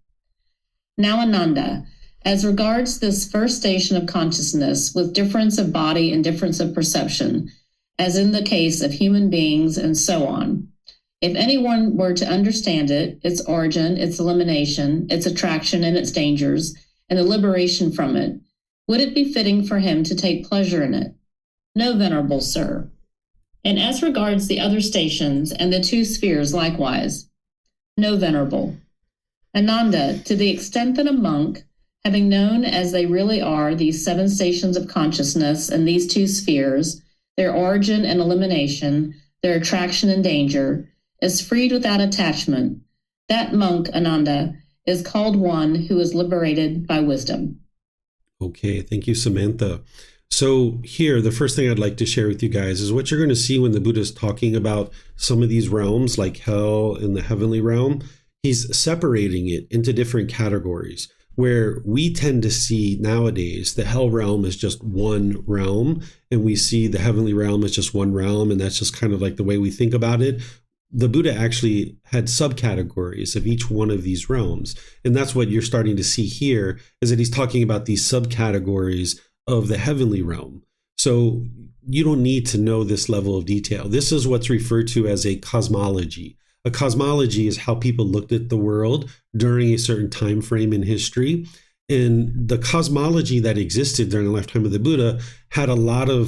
[SPEAKER 4] Now, Ananda, as regards this first station of consciousness with difference of body and difference of perception, as in the case of human beings and so on, if anyone were to understand it, its origin, its elimination, its attraction and its dangers, and the liberation from it, would it be fitting for him to take pleasure in it? No, venerable sir. And as regards the other stations and the two spheres likewise, no, venerable. Ananda, to the extent that a monk, having known as they really are these seven stations of consciousness and these two spheres, their origin and elimination, their attraction and danger, is freed without attachment, that monk, Ananda, is called one who is liberated by wisdom.
[SPEAKER 1] Okay, thank you, Samantha. So here, the first thing I'd like to share with you guys is what you're going to see when the Buddha is talking about some of these realms, like hell and the heavenly realm. He's separating it into different categories, where we tend to see nowadays the hell realm is just one realm, and we see the heavenly realm as just one realm, and that's just kind of like the way we think about it. The Buddha actually had subcategories of each one of these realms. And that's what you're starting to see here, is that he's talking about these subcategories of the heavenly realm. So you don't need to know this level of detail. This is what's referred to as a cosmology. A cosmology is how people looked at the world during a certain time frame in history. And the cosmology that existed during the lifetime of the Buddha had a lot of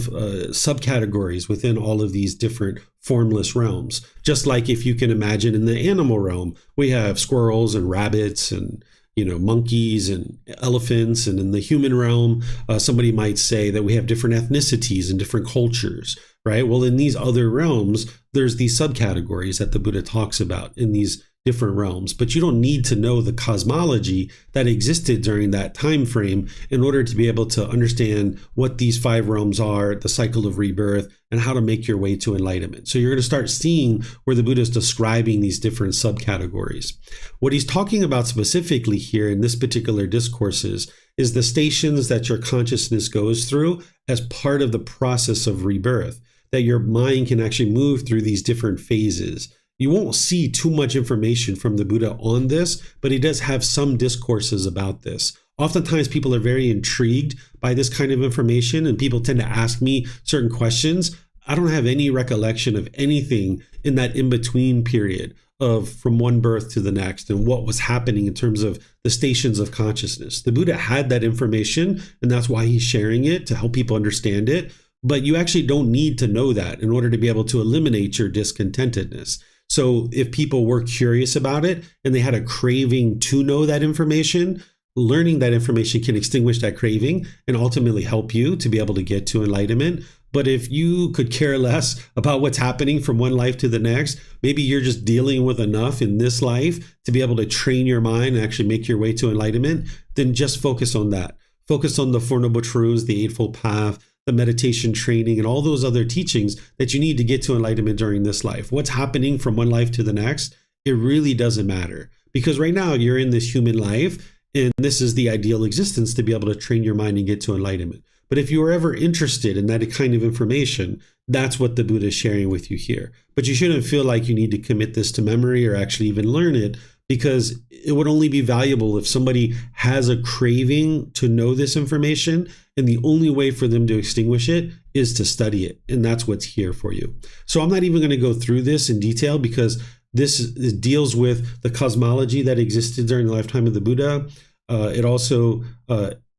[SPEAKER 1] subcategories within all of these different formless realms. Just like if you can imagine in the animal realm, we have squirrels and rabbits and monkeys and elephants. And in the human realm, somebody might say that we have different ethnicities and different cultures, right? Well, in these other realms, there's these subcategories that the Buddha talks about in these different realms, but you don't need to know the cosmology that existed during that time frame in order to be able to understand what these five realms are, the cycle of rebirth, and how to make your way to enlightenment. So you're going to start seeing where the Buddha is describing these different subcategories. What he's talking about specifically here in this particular discourses is the stations that your consciousness goes through as part of the process of rebirth, that your mind can actually move through these different phases. You won't see too much information from the Buddha on this, but he does have some discourses about this. Oftentimes people are very intrigued by this kind of information, and people tend to ask me certain questions. I don't have any recollection of anything in that in-between period of from one birth to the next and what was happening in terms of the stations of consciousness. The Buddha had that information, and that's why he's sharing it, to help people understand it. But you actually don't need to know that in order to be able to eliminate your discontentedness. So if people were curious about it and they had a craving to know that information, learning that information can extinguish that craving and ultimately help you to be able to get to enlightenment. But if you could care less about what's happening from one life to the next, maybe you're just dealing with enough in this life to be able to train your mind and actually make your way to enlightenment, then just focus on that. focused on the Four Noble Truths, the Eightfold Path, the meditation training, and all those other teachings that you need to get to enlightenment during this life. What's happening from one life to the next, it really doesn't matter. Because right now you're in this human life, and this is the ideal existence to be able to train your mind and get to enlightenment. But if you are ever interested in that kind of information, that's what the Buddha is sharing with you here. But you shouldn't feel like you need to commit this to memory or actually even learn it, because it would only be valuable if somebody has a craving to know this information, and the only way for them to extinguish it is to study it. And that's what's here for you. So I'm not even going to go through this in detail, because this deals with the cosmology that existed during the lifetime of the Buddha. It also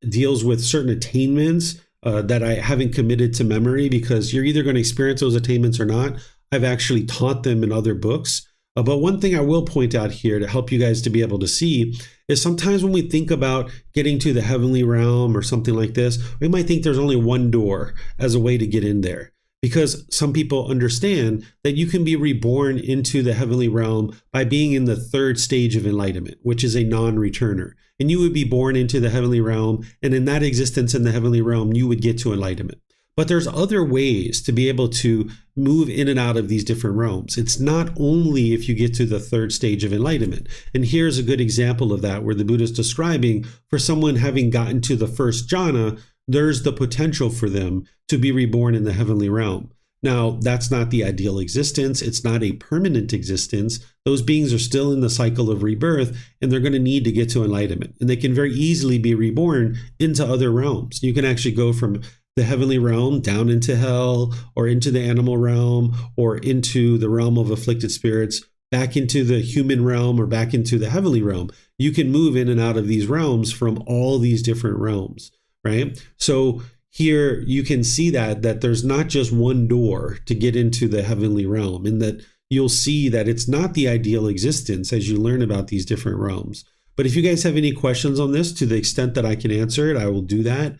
[SPEAKER 1] deals with certain attainments that I haven't committed to memory, because you're either going to experience those attainments or not. I've actually taught them in other books. But one thing I will point out here to help you guys to be able to see is sometimes when we think about getting to the heavenly realm or something like this, we might think there's only one door as a way to get in there. Because some people understand that you can be reborn into the heavenly realm by being in the third stage of enlightenment, which is a non-returner. And you would be born into the heavenly realm, and in that existence in the heavenly realm, you would get to enlightenment. But there's other ways to be able to move in and out of these different realms. It's not only if you get to the third stage of enlightenment. And here's a good example of that, where the Buddha is describing for someone having gotten to the first jhana, there's the potential for them to be reborn in the heavenly realm. Now, that's not the ideal existence. It's not a permanent existence. Those beings are still in the cycle of rebirth, and they're going to need to get to enlightenment. And they can very easily be reborn into other realms. You can actually go from the heavenly realm down into hell, or into the animal realm, or into the realm of afflicted spirits, back into the human realm, or back into the heavenly realm. You can move in and out of these realms from all these different realms, right? So here you can see that there's not just one door to get into the heavenly realm, and that you'll see that it's not the ideal existence as you learn about these different realms. But if you guys have any questions on this, to the extent that I can answer it, I will do that.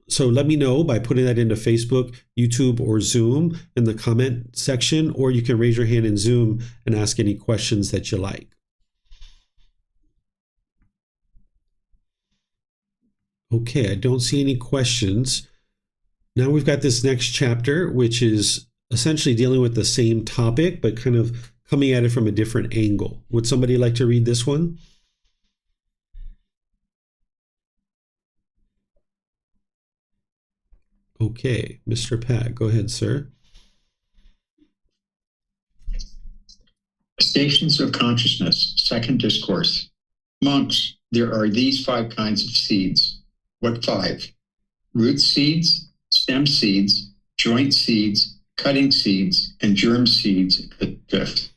[SPEAKER 1] So let me know by putting that into Facebook, YouTube, or Zoom in the comment section, or you can raise your hand in Zoom and ask any questions that you like. Okay, I don't see any questions. Now we've got this next chapter, which is essentially dealing with the same topic, but kind of coming at it from a different angle. Would somebody like to read this one? Okay, Mr. Pat, go ahead, sir.
[SPEAKER 2] Stations of Consciousness, Second Discourse. Monks, there are these 5 kinds of seeds. What 5? Root seeds, stem seeds, joint seeds, cutting seeds, and germ seeds at the 5th.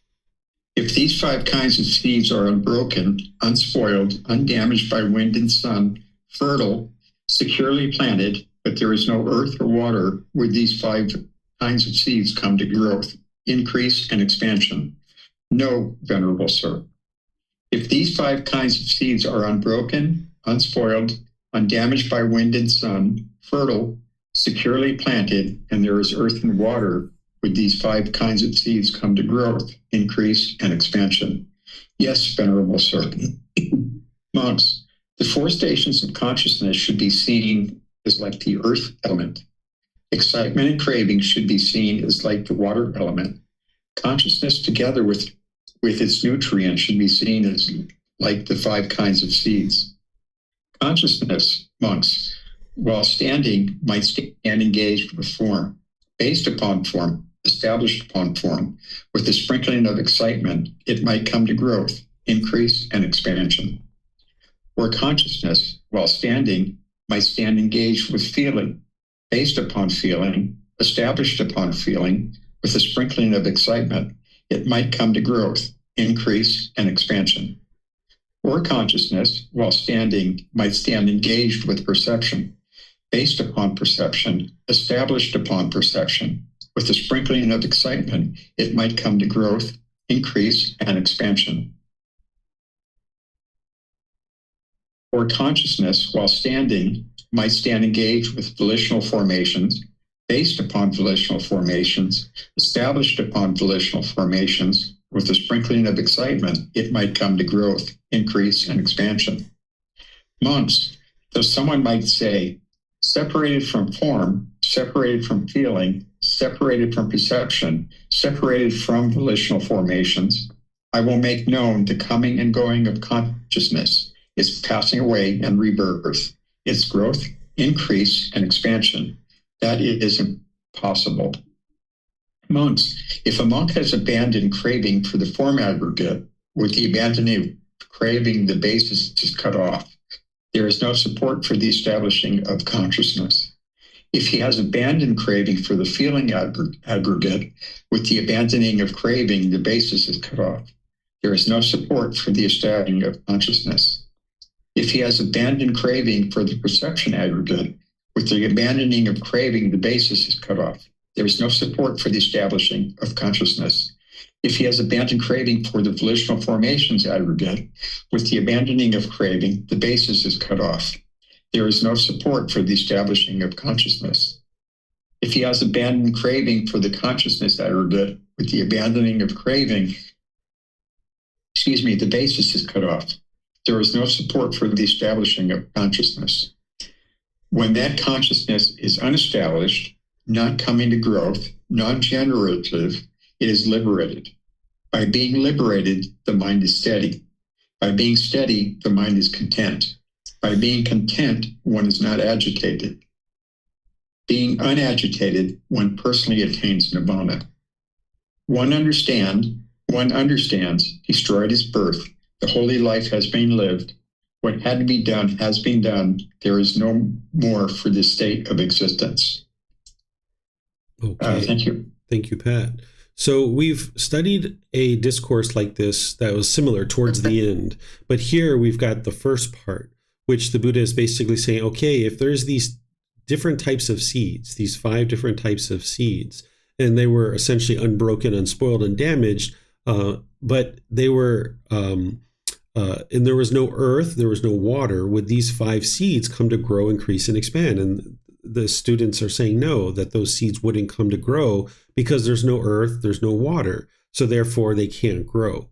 [SPEAKER 2] If these 5 kinds of seeds are unbroken, unspoiled, undamaged by wind and sun, fertile, securely planted, but there is no earth or water, would these 5 kinds of seeds come to growth, increase, and expansion? No, Venerable Sir. If these 5 kinds of seeds are unbroken, unspoiled, undamaged by wind and sun, fertile, securely planted, and there is earth and water, would these 5 kinds of seeds come to growth, increase, and expansion? Yes, Venerable Sir. Monks, the 4 stations of consciousness should be seen as like the earth element. Excitement and craving should be seen as like the water element. Consciousness together with its nutrients should be seen as like the 5 kinds of seeds. Consciousness, monks, while standing, might stand engaged with form, based upon form, established upon form. With the sprinkling of excitement, it might come to growth, increase, and expansion. Or consciousness, while standing, might stand engaged with feeling, based upon feeling, established upon feeling. With the sprinkling of excitement, it might come to growth, increase, and expansion. Or consciousness, while standing, might stand engaged with perception, based upon perception, established upon perception. With the sprinkling of excitement, it might come to growth, increase, and expansion. Or consciousness, while standing, might stand engaged with volitional formations, based upon volitional formations, established upon volitional formations. With the sprinkling of excitement, it might come to growth, increase, and expansion. Monks, So someone might say, separated from form, separated from feeling, separated from perception, separated from volitional formations, I will make known the coming and going of consciousness, its passing away and rebirth, its growth, increase, and expansion. That is impossible. Monks, if a monk has abandoned craving for the form aggregate, with the abandoning of craving, the basis is cut off. There is no support for the establishing of consciousness. If he has abandoned craving for the feeling aggregate, with the abandoning of craving, the basis is cut off. There is no support for the establishing of consciousness. If he has abandoned craving for the perception aggregate, with the abandoning of craving, the basis is cut off. There is no support for the establishing of consciousness. If he has abandoned craving for the volitional formations aggregate, with the abandoning of craving, the basis is cut off. There is no support for the establishing of consciousness. If he has abandoned craving for the consciousness aggregate, with the abandoning of craving, the basis is cut off. There is no support for the establishing of consciousness. When that consciousness is unestablished, not coming to growth, non-generative, it is liberated. By being liberated, the mind is steady. By being steady, the mind is content. By being content, one is not agitated. Being unagitated, one personally attains nirvana. One understands, destroyed is birth. The holy life has been lived. What had to be done has been done. There is no more for this state of existence.
[SPEAKER 1] Okay.
[SPEAKER 2] Thank you.
[SPEAKER 1] Thank you, Pat. So we've studied a discourse like this that was similar towards the end, but here we've got the first part, which the Buddha is basically saying, okay, if there's these different types of seeds, these 5 different types of seeds, and they were essentially unbroken, unspoiled, and damaged, but they were, and there was no earth, there was no water, would these 5 seeds come to grow, increase, and expand? And the students are saying no, that those seeds wouldn't come to grow because there's no earth, there's no water, so therefore they can't grow.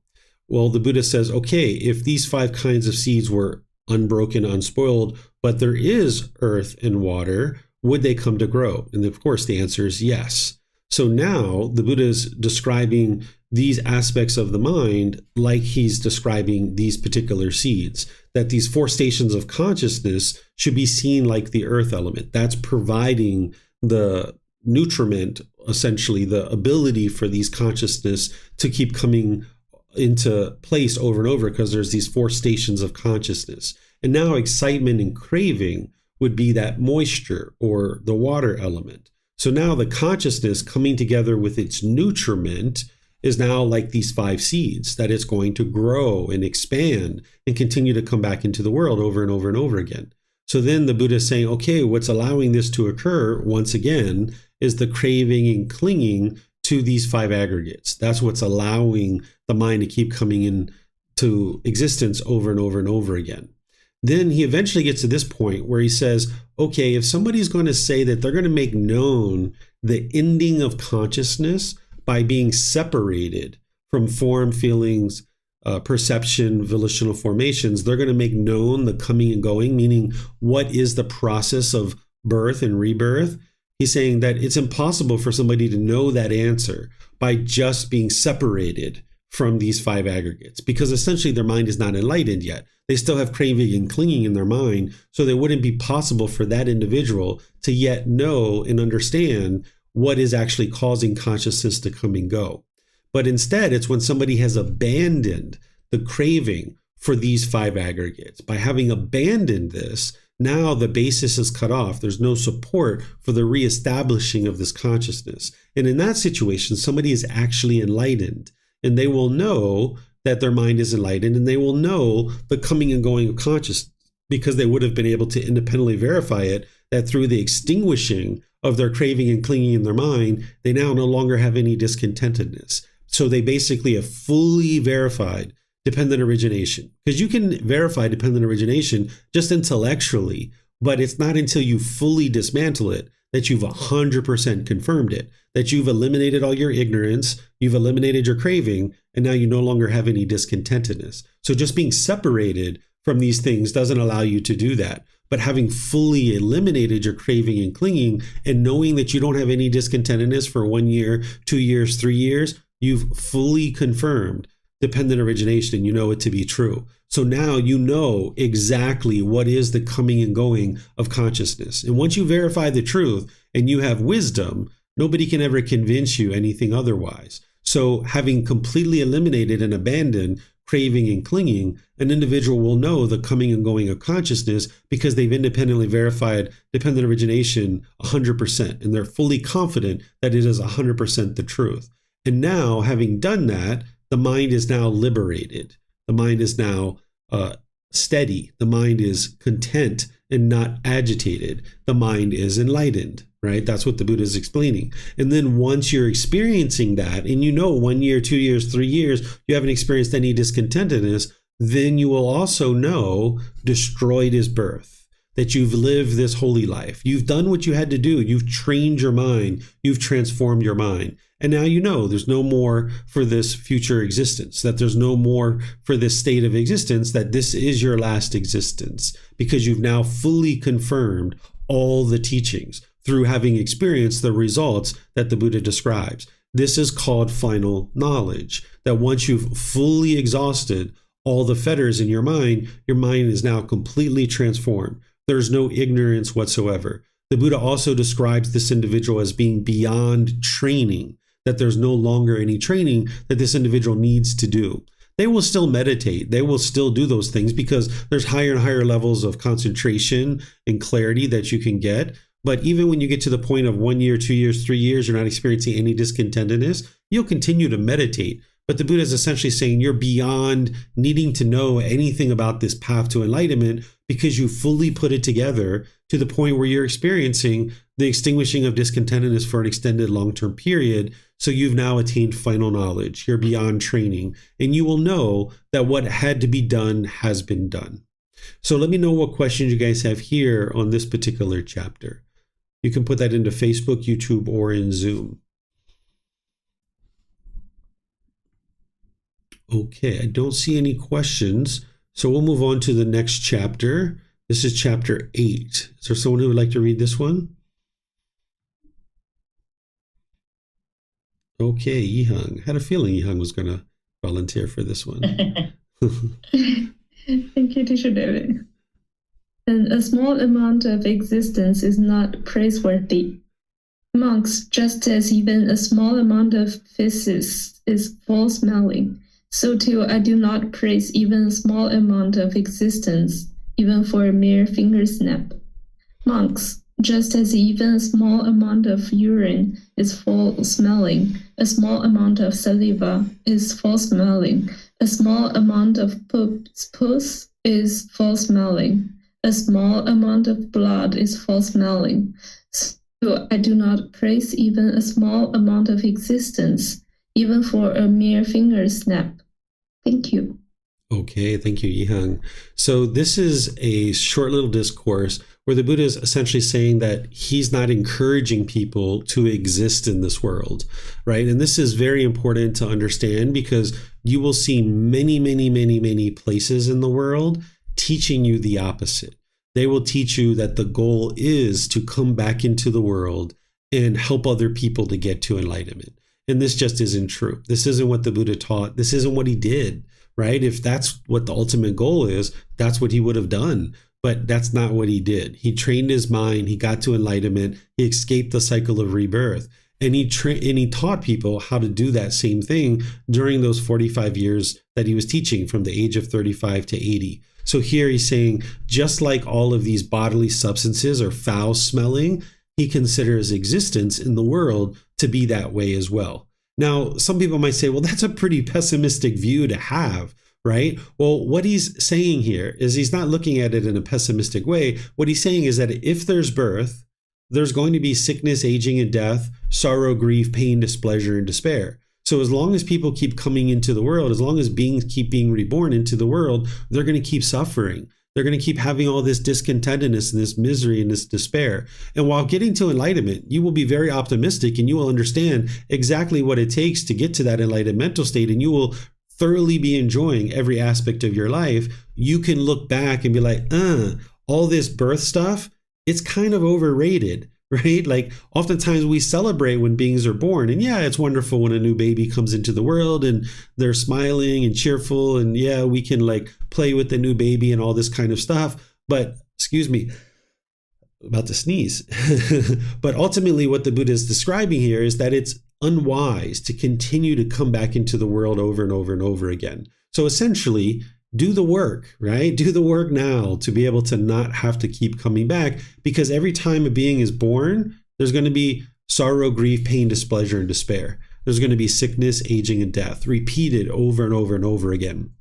[SPEAKER 1] Well, the Buddha says, okay, if these 5 kinds of seeds were unbroken, unspoiled, but there is earth and water, would they come to grow? And of course, the answer is yes. So now the Buddha is describing these aspects of the mind like he's describing these particular seeds, that these 4 stations of consciousness should be seen like the earth element. That's providing the nutriment, essentially the ability for these consciousness to keep coming into place over and over, because there's these 4 stations of consciousness. And now excitement and craving would be that moisture or the water element. So now the consciousness coming together with its nutriment is now like these 5 seeds, that it's going to grow and expand and continue to come back into the world over and over and over again. So then the Buddha is saying, okay, what's allowing this to occur once again is the craving and clinging to these 5 aggregates. That's what's allowing the mind to keep coming into existence over and over and over again. Then he eventually gets to this point where he says, okay, if somebody's going to say that they're going to make known the ending of consciousness by being separated from form, feelings, perception, volitional formations, they're going to make known the coming and going, meaning what is the process of birth and rebirth. He's saying that it's impossible for somebody to know that answer by just being separated from these 5 aggregates, because essentially their mind is not enlightened yet. They still have craving and clinging in their mind, so it wouldn't be possible for that individual to yet know and understand what is actually causing consciousness to come and go. But instead, it's when somebody has abandoned the craving for these 5 aggregates. By having abandoned this, now the basis is cut off. There's no support for the reestablishing of this consciousness. And in that situation, somebody is actually enlightened, and they will know that their mind is enlightened, and they will know the coming and going of consciousness, because they would have been able to independently verify it, that through the extinguishing of their craving and clinging in their mind, they now no longer have any discontentedness. So they basically have fully verified dependent origination. Because you can verify dependent origination just intellectually, but it's not until you fully dismantle it that you've 100% confirmed it, that you've eliminated all your ignorance, you've eliminated your craving, and now you no longer have any discontentedness. So just being separated from these things doesn't allow you to do that. But having fully eliminated your craving and clinging and knowing that you don't have any discontentedness for 1 year, 2 years, 3 years, you've fully confirmed dependent origination and you know it to be true. So now you know exactly what is the coming and going of consciousness. And once you verify the truth and you have wisdom, nobody can ever convince you anything otherwise. So having completely eliminated and abandoned craving and clinging, an individual will know the coming and going of consciousness because they've independently verified dependent origination 100%, and they're fully confident that it is 100% the truth. And now, having done that, the mind is now liberated. The mind is now steady. The mind is content and not agitated. The mind is enlightened, right? That's what the Buddha is explaining. And then once you're experiencing that, and you know 1 year, 2 years, 3 years, you haven't experienced any discontentedness, then you will also know destroyed is birth, that you've lived this holy life. You've done what you had to do. You've trained your mind. You've transformed your mind. And now you know there's no more for this future existence, that there's no more for this state of existence, that this is your last existence, because you've now fully confirmed all the teachings through having experienced the results that the Buddha describes. This is called final knowledge, that once you've fully exhausted all the fetters in your mind is now completely transformed. There's no ignorance whatsoever. The Buddha also describes this individual as being beyond training, that there's no longer any training that this individual needs to do. They will still meditate. They will still do those things because there's higher and higher levels of concentration and clarity that you can get. But even when you get to the point of 1 year, 2 years, 3 years, you're not experiencing any discontentedness, you'll continue to meditate. But the Buddha is essentially saying you're beyond needing to know anything about this path to enlightenment because you fully put it together to the point where you're experiencing the extinguishing of discontentedness for an extended long-term period. So you've now attained final knowledge. You're beyond training, and you will know that what had to be done has been done. So let me know what questions you guys have here on this particular chapter. You can put that into Facebook, YouTube, or in Zoom. Okay, I don't see any questions, so we'll move on to the next chapter. This is chapter 8. Is there someone who would like to read this one? Okay, Yihang. Had a feeling Yihang was going to volunteer for this one.
[SPEAKER 5] Thank you, Teacher David. And a small amount of existence is not praiseworthy. Monks, just as even a small amount of physis is foul-smelling, so too I do not praise even a small amount of existence, even for a mere finger snap. Monks, just as even a small amount of urine is foul-smelling, a small amount of saliva is foul-smelling, a small amount of pus is foul-smelling, a small amount of blood is foul-smelling. So I do not praise even a small amount of existence, even for a mere finger snap. Thank you.
[SPEAKER 1] Okay, thank you, Yihang. So this is a short little discourse where the Buddha is essentially saying that he's not encouraging people to exist in this world, right? And this is very important to understand because you will see many places in the world teaching you the opposite. They will teach you that the goal is to come back into the world and help other people to get to enlightenment. And this just isn't true. This isn't what the Buddha taught. This isn't what he did, right? If that's what the ultimate goal is, that's what he would have done. But that's not what he did. He trained his mind. He got to enlightenment. He escaped the cycle of rebirth. And he taught people how to do that same thing during those 45 years that he was teaching from the age of 35 to 80. So here he's saying, just like all of these bodily substances are foul smelling, he considers existence in the world to be that way as well. Now, some people might say, well, that's a pretty pessimistic view to have, right? Well, what he's saying here is he's not looking at it in a pessimistic way. What he's saying is that if there's birth, there's going to be sickness, aging, and death, sorrow, grief, pain, displeasure, and despair. So as long as people keep coming into the world, as long as beings keep being reborn into the world, they're going to keep suffering. They're going to keep having all this discontentedness and this misery and this despair. And while getting to enlightenment, you will be very optimistic and you will understand exactly what it takes to get to that enlightened mental state. And you will thoroughly be enjoying every aspect of your life, you can look back and be like, all this birth stuff, it's kind of overrated, right? Like oftentimes we celebrate when beings are born, and yeah, it's wonderful when a new baby comes into the world and they're smiling and cheerful, and yeah, we can like play with the new baby and all this kind of stuff. But excuse me, about to sneeze. But ultimately what the Buddha is describing here is that it's unwise to continue to come back into the world over and over and over again. So essentially, do the work, right? Do the work now to be able to not have to keep coming back, because every time a being is born, there's going to be sorrow, grief, pain, displeasure, and despair. There's going to be sickness, aging, and death, repeated over and over and over again.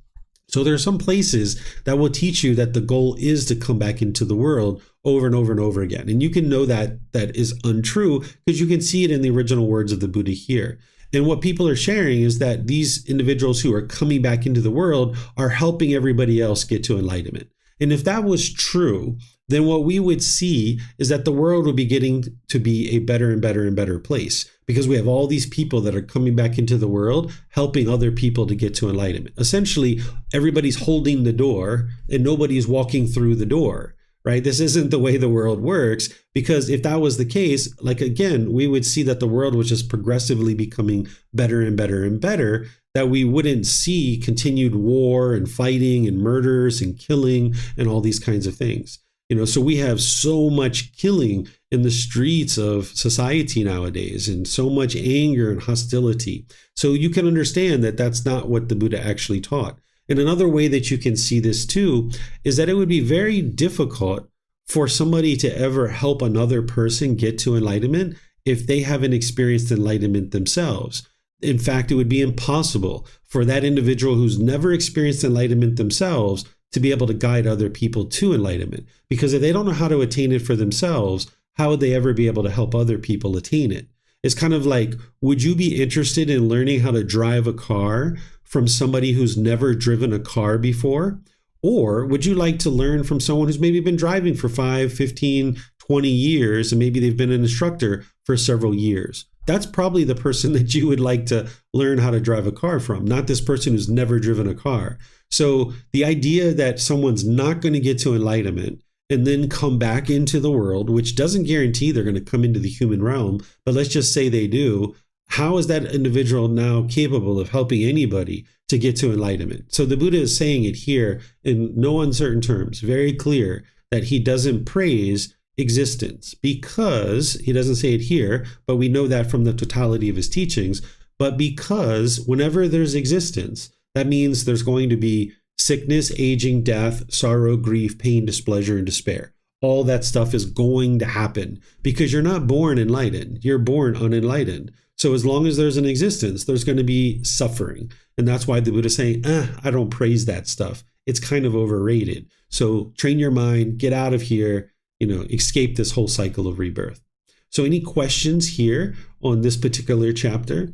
[SPEAKER 1] So there are some places that will teach you that the goal is to come back into the world over and over and over again. And you can know that that is untrue because you can see it in the original words of the Buddha here. And what people are sharing is that these individuals who are coming back into the world are helping everybody else get to enlightenment. And if that was true, then what we would see is that the world would be getting to be a better and better and better place, because we have all these people that are coming back into the world, helping other people to get to enlightenment. Essentially, everybody's holding the door and nobody's walking through the door, right? This isn't the way the world works, because if that was the case, like again, we would see that the world was just progressively becoming better and better and better, that we wouldn't see continued war and fighting and murders and killing and all these kinds of things. So we have so much killing in the streets of society nowadays, and so much anger and hostility. So you can understand that that's not what the Buddha actually taught. And another way that you can see this too is that it would be very difficult for somebody to ever help another person get to enlightenment if they haven't experienced enlightenment themselves. In fact, it would be impossible for that individual who's never experienced enlightenment themselves to be able to guide other people to enlightenment. Because if they don't know how to attain it for themselves, how would they ever be able to help other people attain it? It's kind of like, would you be interested in learning how to drive a car from somebody who's never driven a car before? Or would you like to learn from someone who's maybe been driving for 5, 15, 20 years, and maybe they've been an instructor for several years? That's probably the person that you would like to learn how to drive a car from, not this person who's never driven a car. So the idea that someone's not going to get to enlightenment and then come back into the world, which doesn't guarantee they're going to come into the human realm, but let's just say they do, how is that individual now capable of helping anybody to get to enlightenment? So the Buddha is saying it here in no uncertain terms, very clear, that he doesn't praise existence, because he doesn't say it here, but we know that from the totality of his teachings, but because whenever there's existence, that means there's going to be sickness, aging, death, sorrow, grief, pain, displeasure, and despair. All that stuff is going to happen because you're not born enlightened. You're born unenlightened. So as long as there's an existence, there's going to be suffering. And that's why the Buddha is saying, I don't praise that stuff. It's kind of overrated. So train your mind, get out of here, escape this whole cycle of rebirth. So any questions here on this particular chapter?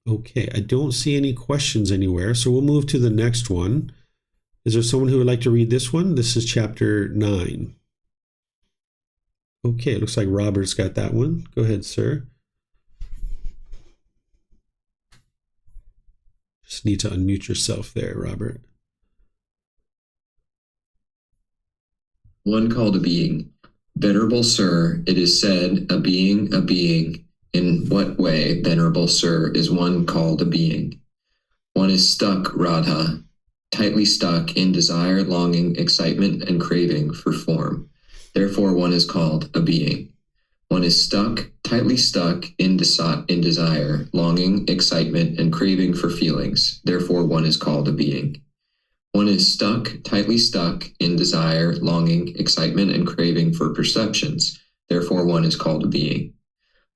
[SPEAKER 1] Okay, I don't see any questions anywhere, so we'll move to the next one. Is there someone who would like to read this one? This is chapter 9. Okay, it looks like Robert's got that one. Go ahead, sir. Just need to unmute yourself there, Robert.
[SPEAKER 6] One called a being. Venerable Sir, it is said, a being. In what way, Venerable Sir, is one called a being? One is stuck, Radha, tightly stuck in desire, longing, excitement, and craving for form. Therefore, one is called a being. One is stuck, tightly stuck in desire, longing, excitement, and craving for feelings. Therefore, one is called a being. One is stuck, tightly stuck in desire, longing, excitement, and craving for perceptions. Therefore, one is called a being.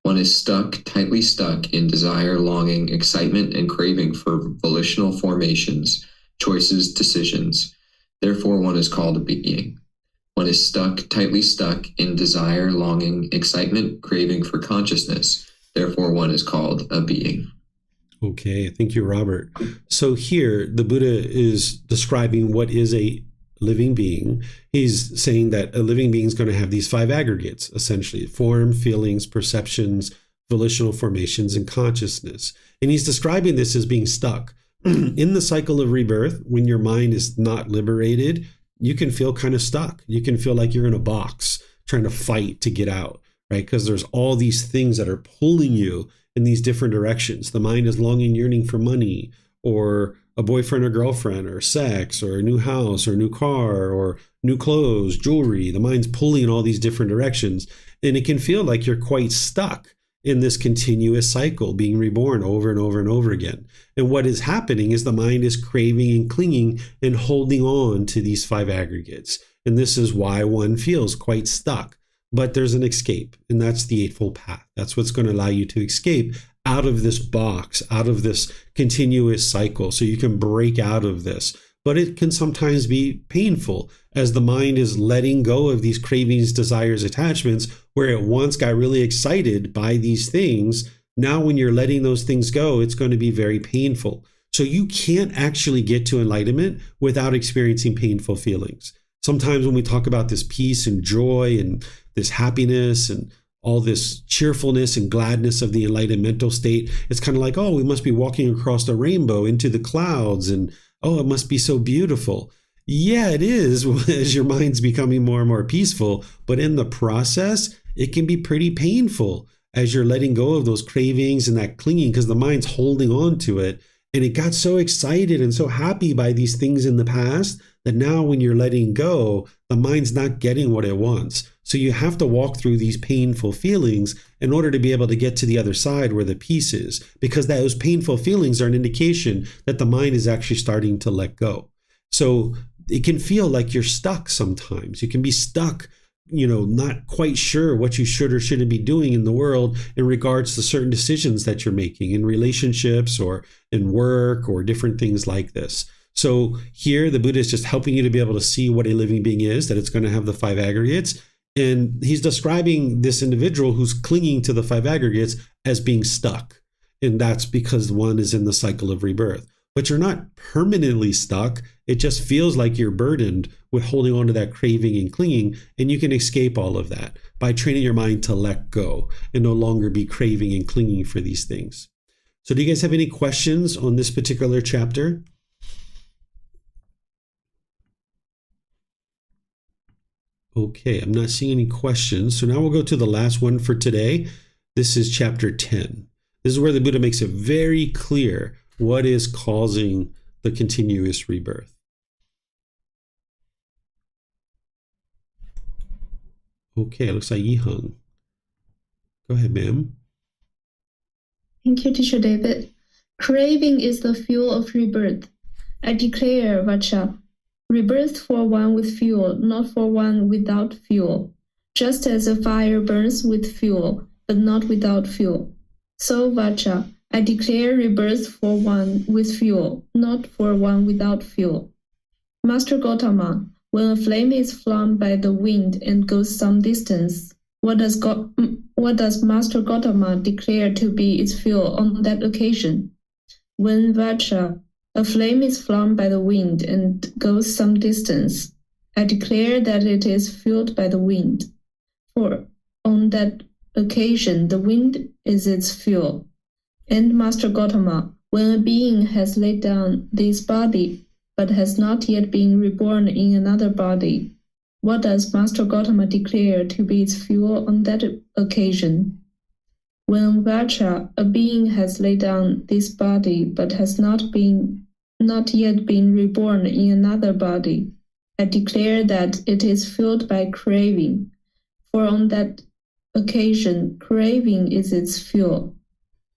[SPEAKER 6] One is stuck, tightly stuck in desire, longing, excitement, and craving for volitional formations, choices, decisions. Therefore, one is called a being. One is stuck, tightly stuck in desire, longing, excitement, craving for consciousness. Therefore, one is called a being.
[SPEAKER 1] Okay, thank you, Robert. So here, the Buddha is describing what is a living being. He's saying that a living being is going to have these 5 aggregates, essentially: form, feelings, perceptions, volitional formations and consciousness. And he's describing this as being stuck. In the cycle of rebirth, when your mind is not liberated, you can feel kind of stuck. You can feel like you're in a box trying to fight to get out, right? Because there's all these things that are pulling you in these different directions. The mind is longing, yearning for money, or a boyfriend or girlfriend, or sex, or a new house, or a new car, or new clothes, jewelry. The mind's pulling in all these different directions. And it can feel like you're quite stuck in this continuous cycle, being reborn over and over and over again. And what is happening is the mind is craving and clinging and holding on to these 5 aggregates. And this is why one feels quite stuck. But there's an escape, and that's the Eightfold Path. That's what's going to allow you to escape out of this box, out of this continuous cycle, so you can break out of this. But it can sometimes be painful as the mind is letting go of these cravings, desires, attachments, where it once got really excited by these things. Now, when you're letting those things go, it's going to be very painful. So you can't actually get to enlightenment without experiencing painful feelings. Sometimes when we talk about this peace and joy and this happiness and all this cheerfulness and gladness of the enlightened mental state, it's kind of like, oh, we must be walking across the rainbow into the clouds, and oh, it must be so beautiful. Yeah, it is as your mind's becoming more and more peaceful, but in the process, it can be pretty painful as you're letting go of those cravings and that clinging, because the mind's holding on to it. And it got so excited and so happy by these things in the past that now when you're letting go, the mind's not getting what it wants. So you have to walk through these painful feelings in order to be able to get to the other side where the peace is, because those painful feelings are an indication that the mind is actually starting to let go. So it can feel like you're stuck sometimes. You can be stuck, not quite sure what you should or shouldn't be doing in the world in regards to certain decisions that you're making in relationships or in work or different things like this. So here the Buddha is just helping you to be able to see what a living being is, that it's going to have the 5 aggregates. And he's describing this individual who's clinging to the 5 aggregates as being stuck. And that's because one is in the cycle of rebirth. But you're not permanently stuck. It just feels like you're burdened with holding on to that craving and clinging. And you can escape all of that by training your mind to let go and no longer be craving and clinging for these things. So do you guys have any questions on this particular chapter? Okay, I'm not seeing any questions. So now we'll go to the last one for today. This is chapter 10. This is where the Buddha makes it very clear what is causing the continuous rebirth. Okay, it looks like Yihang. Go ahead, ma'am.
[SPEAKER 5] Thank you, Teacher David. Craving is the fuel of rebirth. I declare, Vacha, rebirth for one with fuel, not for one without fuel. Just as a fire burns with fuel, but not without fuel. So, Vacha, I declare rebirth for one with fuel, not for one without fuel. Master Gotama, when a flame is flown by the wind and goes some distance, what does Master Gotama declare to be its fuel on that occasion? When Vacha, a flame is flown by the wind and goes some distance, I declare that it is fueled by the wind. For on that occasion, the wind is its fuel. And Master Gotama, when a being has laid down this body, but has not yet been reborn in another body, what does Master Gotama declare to be its fuel on that occasion? When Vacha, a being has laid down this body, but has not yet been reborn in another body, I declare that it is fueled by craving. For on that occasion, craving is its fuel.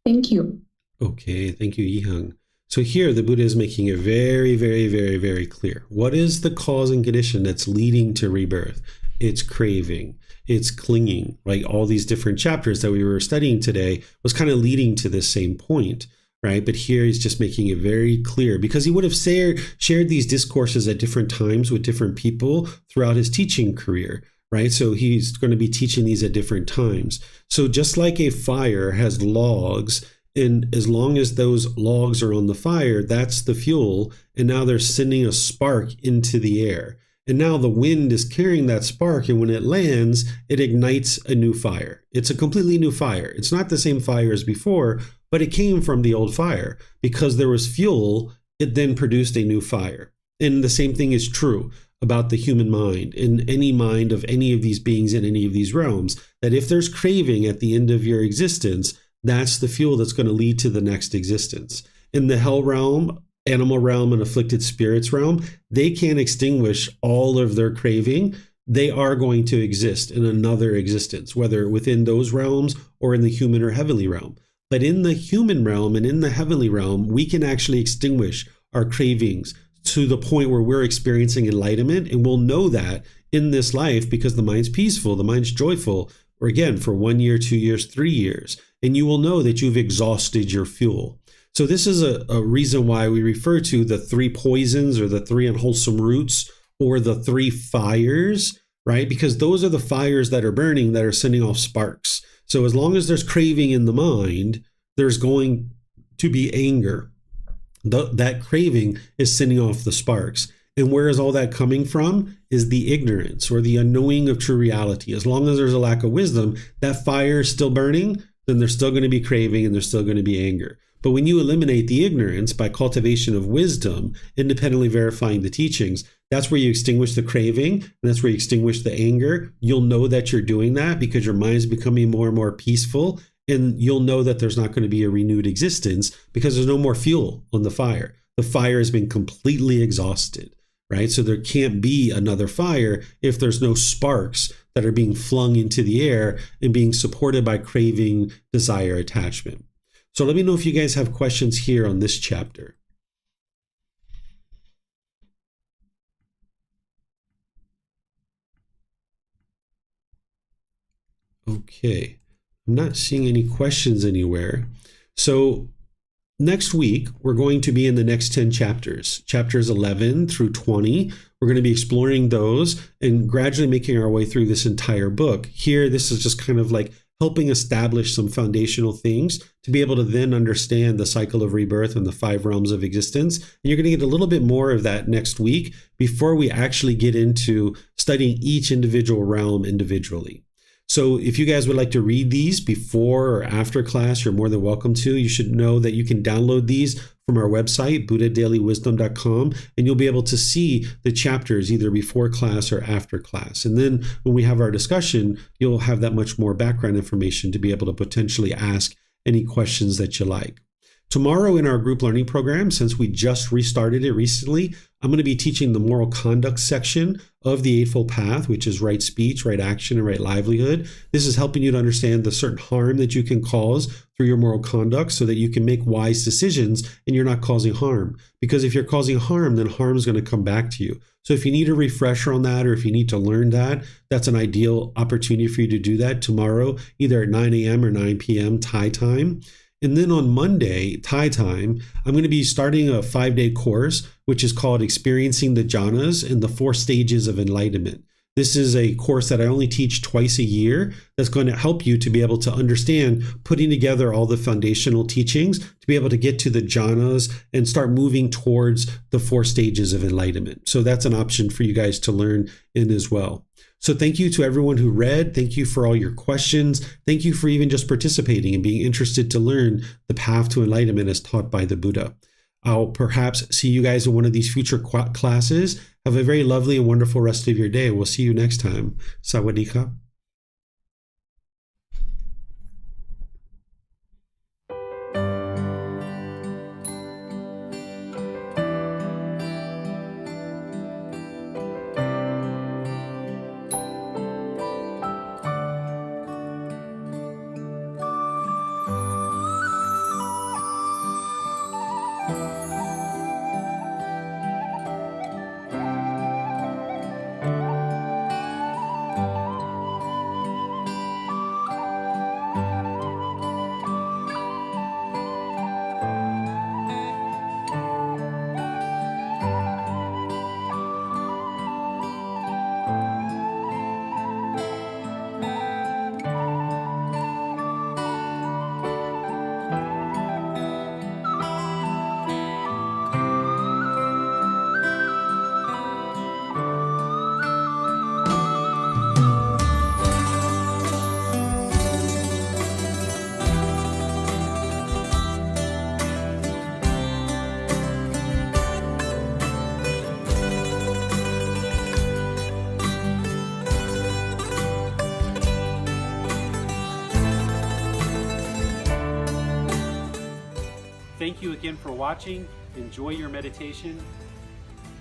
[SPEAKER 5] Thank you.
[SPEAKER 1] Okay, thank you, Yihang. So here the Buddha is making it very, very, very, very clear. What is the cause and condition that's leading to rebirth? It's craving. It's clinging, right? All these different chapters that we were studying today was kind of leading to this same point, right? But here he's just making it very clear, because he would have shared these discourses at different times with different people throughout his teaching career, right? So he's going to be teaching these at different times. So just like a fire has logs, and as long as those logs are on the fire, that's the fuel. And now they're sending a spark into the air. And now the wind is carrying that spark, and when it lands, it ignites a new fire. It's a completely new fire. It's not the same fire as before, but it came from the old fire. Because there was fuel, it then produced a new fire. And the same thing is true about the human mind, in any mind of any of these beings in any of these realms, that if there's craving at the end of your existence, that's the fuel that's going to lead to the next existence. In the hell realm, animal realm, and afflicted spirits realm, they can't extinguish all of their craving. They are going to exist in another existence, whether within those realms or in the human or heavenly realm. But in the human realm and in the heavenly realm, we can actually extinguish our cravings to the point where we're experiencing enlightenment. And we'll know that in this life because the mind's peaceful, the mind's joyful, or again, for 1 year, 2 years, 3 years. And you will know that you've exhausted your fuel. So this is a reason why we refer to the 3 poisons or the 3 unwholesome roots or the 3 fires, right? Because those are the fires that are burning that are sending off sparks. So as long as there's craving in the mind, there's going to be anger. That craving is sending off the sparks. And where is all that coming from? Is the ignorance or the unknowing of true reality. As long as there's a lack of wisdom, that fire is still burning, then there's still going to be craving and there's still going to be anger. But when you eliminate the ignorance by cultivation of wisdom, independently verifying the teachings, that's where you extinguish the craving, and that's where you extinguish the anger. You'll know that you're doing that because your mind's becoming more and more peaceful, and you'll know that there's not going to be a renewed existence because there's no more fuel on the fire. The fire has been completely exhausted, right? So there can't be another fire if there's no sparks that are being flung into the air and being supported by craving, desire, attachment. So let me know if you guys have questions here on this chapter. Okay, I'm not seeing any questions anywhere. So next week, we're going to be in the next 10 chapters, chapters 11 through 20. We're going to be exploring those and gradually making our way through this entire book. Here, this is just kind of like helping establish some foundational things to be able to then understand the cycle of rebirth and the 5 realms of existence. And you're going to get a little bit more of that next week before we actually get into studying each individual realm individually. So if you guys would like to read these before or after class, you're more than welcome to. You should know that you can download these from our website, buddhadailywisdom.com, and you'll be able to see the chapters either before class or after class. And then when we have our discussion, you'll have that much more background information to be able to potentially ask any questions that you like. Tomorrow in our group learning program, since we just restarted it recently, I'm going to be teaching the moral conduct section of the Eightfold Path, which is right speech, right action, and right livelihood. This is helping you to understand the certain harm that you can cause through your moral conduct so that you can make wise decisions and you're not causing harm. Because if you're causing harm, then harm is going to come back to you. So if you need a refresher on that or if you need to learn that, that's an ideal opportunity for you to do that tomorrow, either at 9 a.m. or 9 p.m. Thai time. And then on Monday, Thai time, I'm going to be starting a 5-day course, which is called Experiencing the Jhanas and the 4 Stages of Enlightenment. This is a course that I only teach twice a year that's going to help you to be able to understand putting together all the foundational teachings to be able to get to the jhanas and start moving towards the 4 stages of enlightenment. So that's an option for you guys to learn in as well. So thank you to everyone who read. Thank you for all your questions. Thank you for even just participating and being interested to learn the path to enlightenment as taught by the Buddha. I'll perhaps see you guys in one of these future classes. Have a very lovely and wonderful rest of your day. We'll see you next time. Sawadee ka. Thank you again for watching. Enjoy your meditation.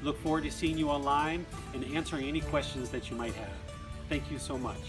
[SPEAKER 1] Look forward to seeing you online and answering any questions that you might have. Thank you so much.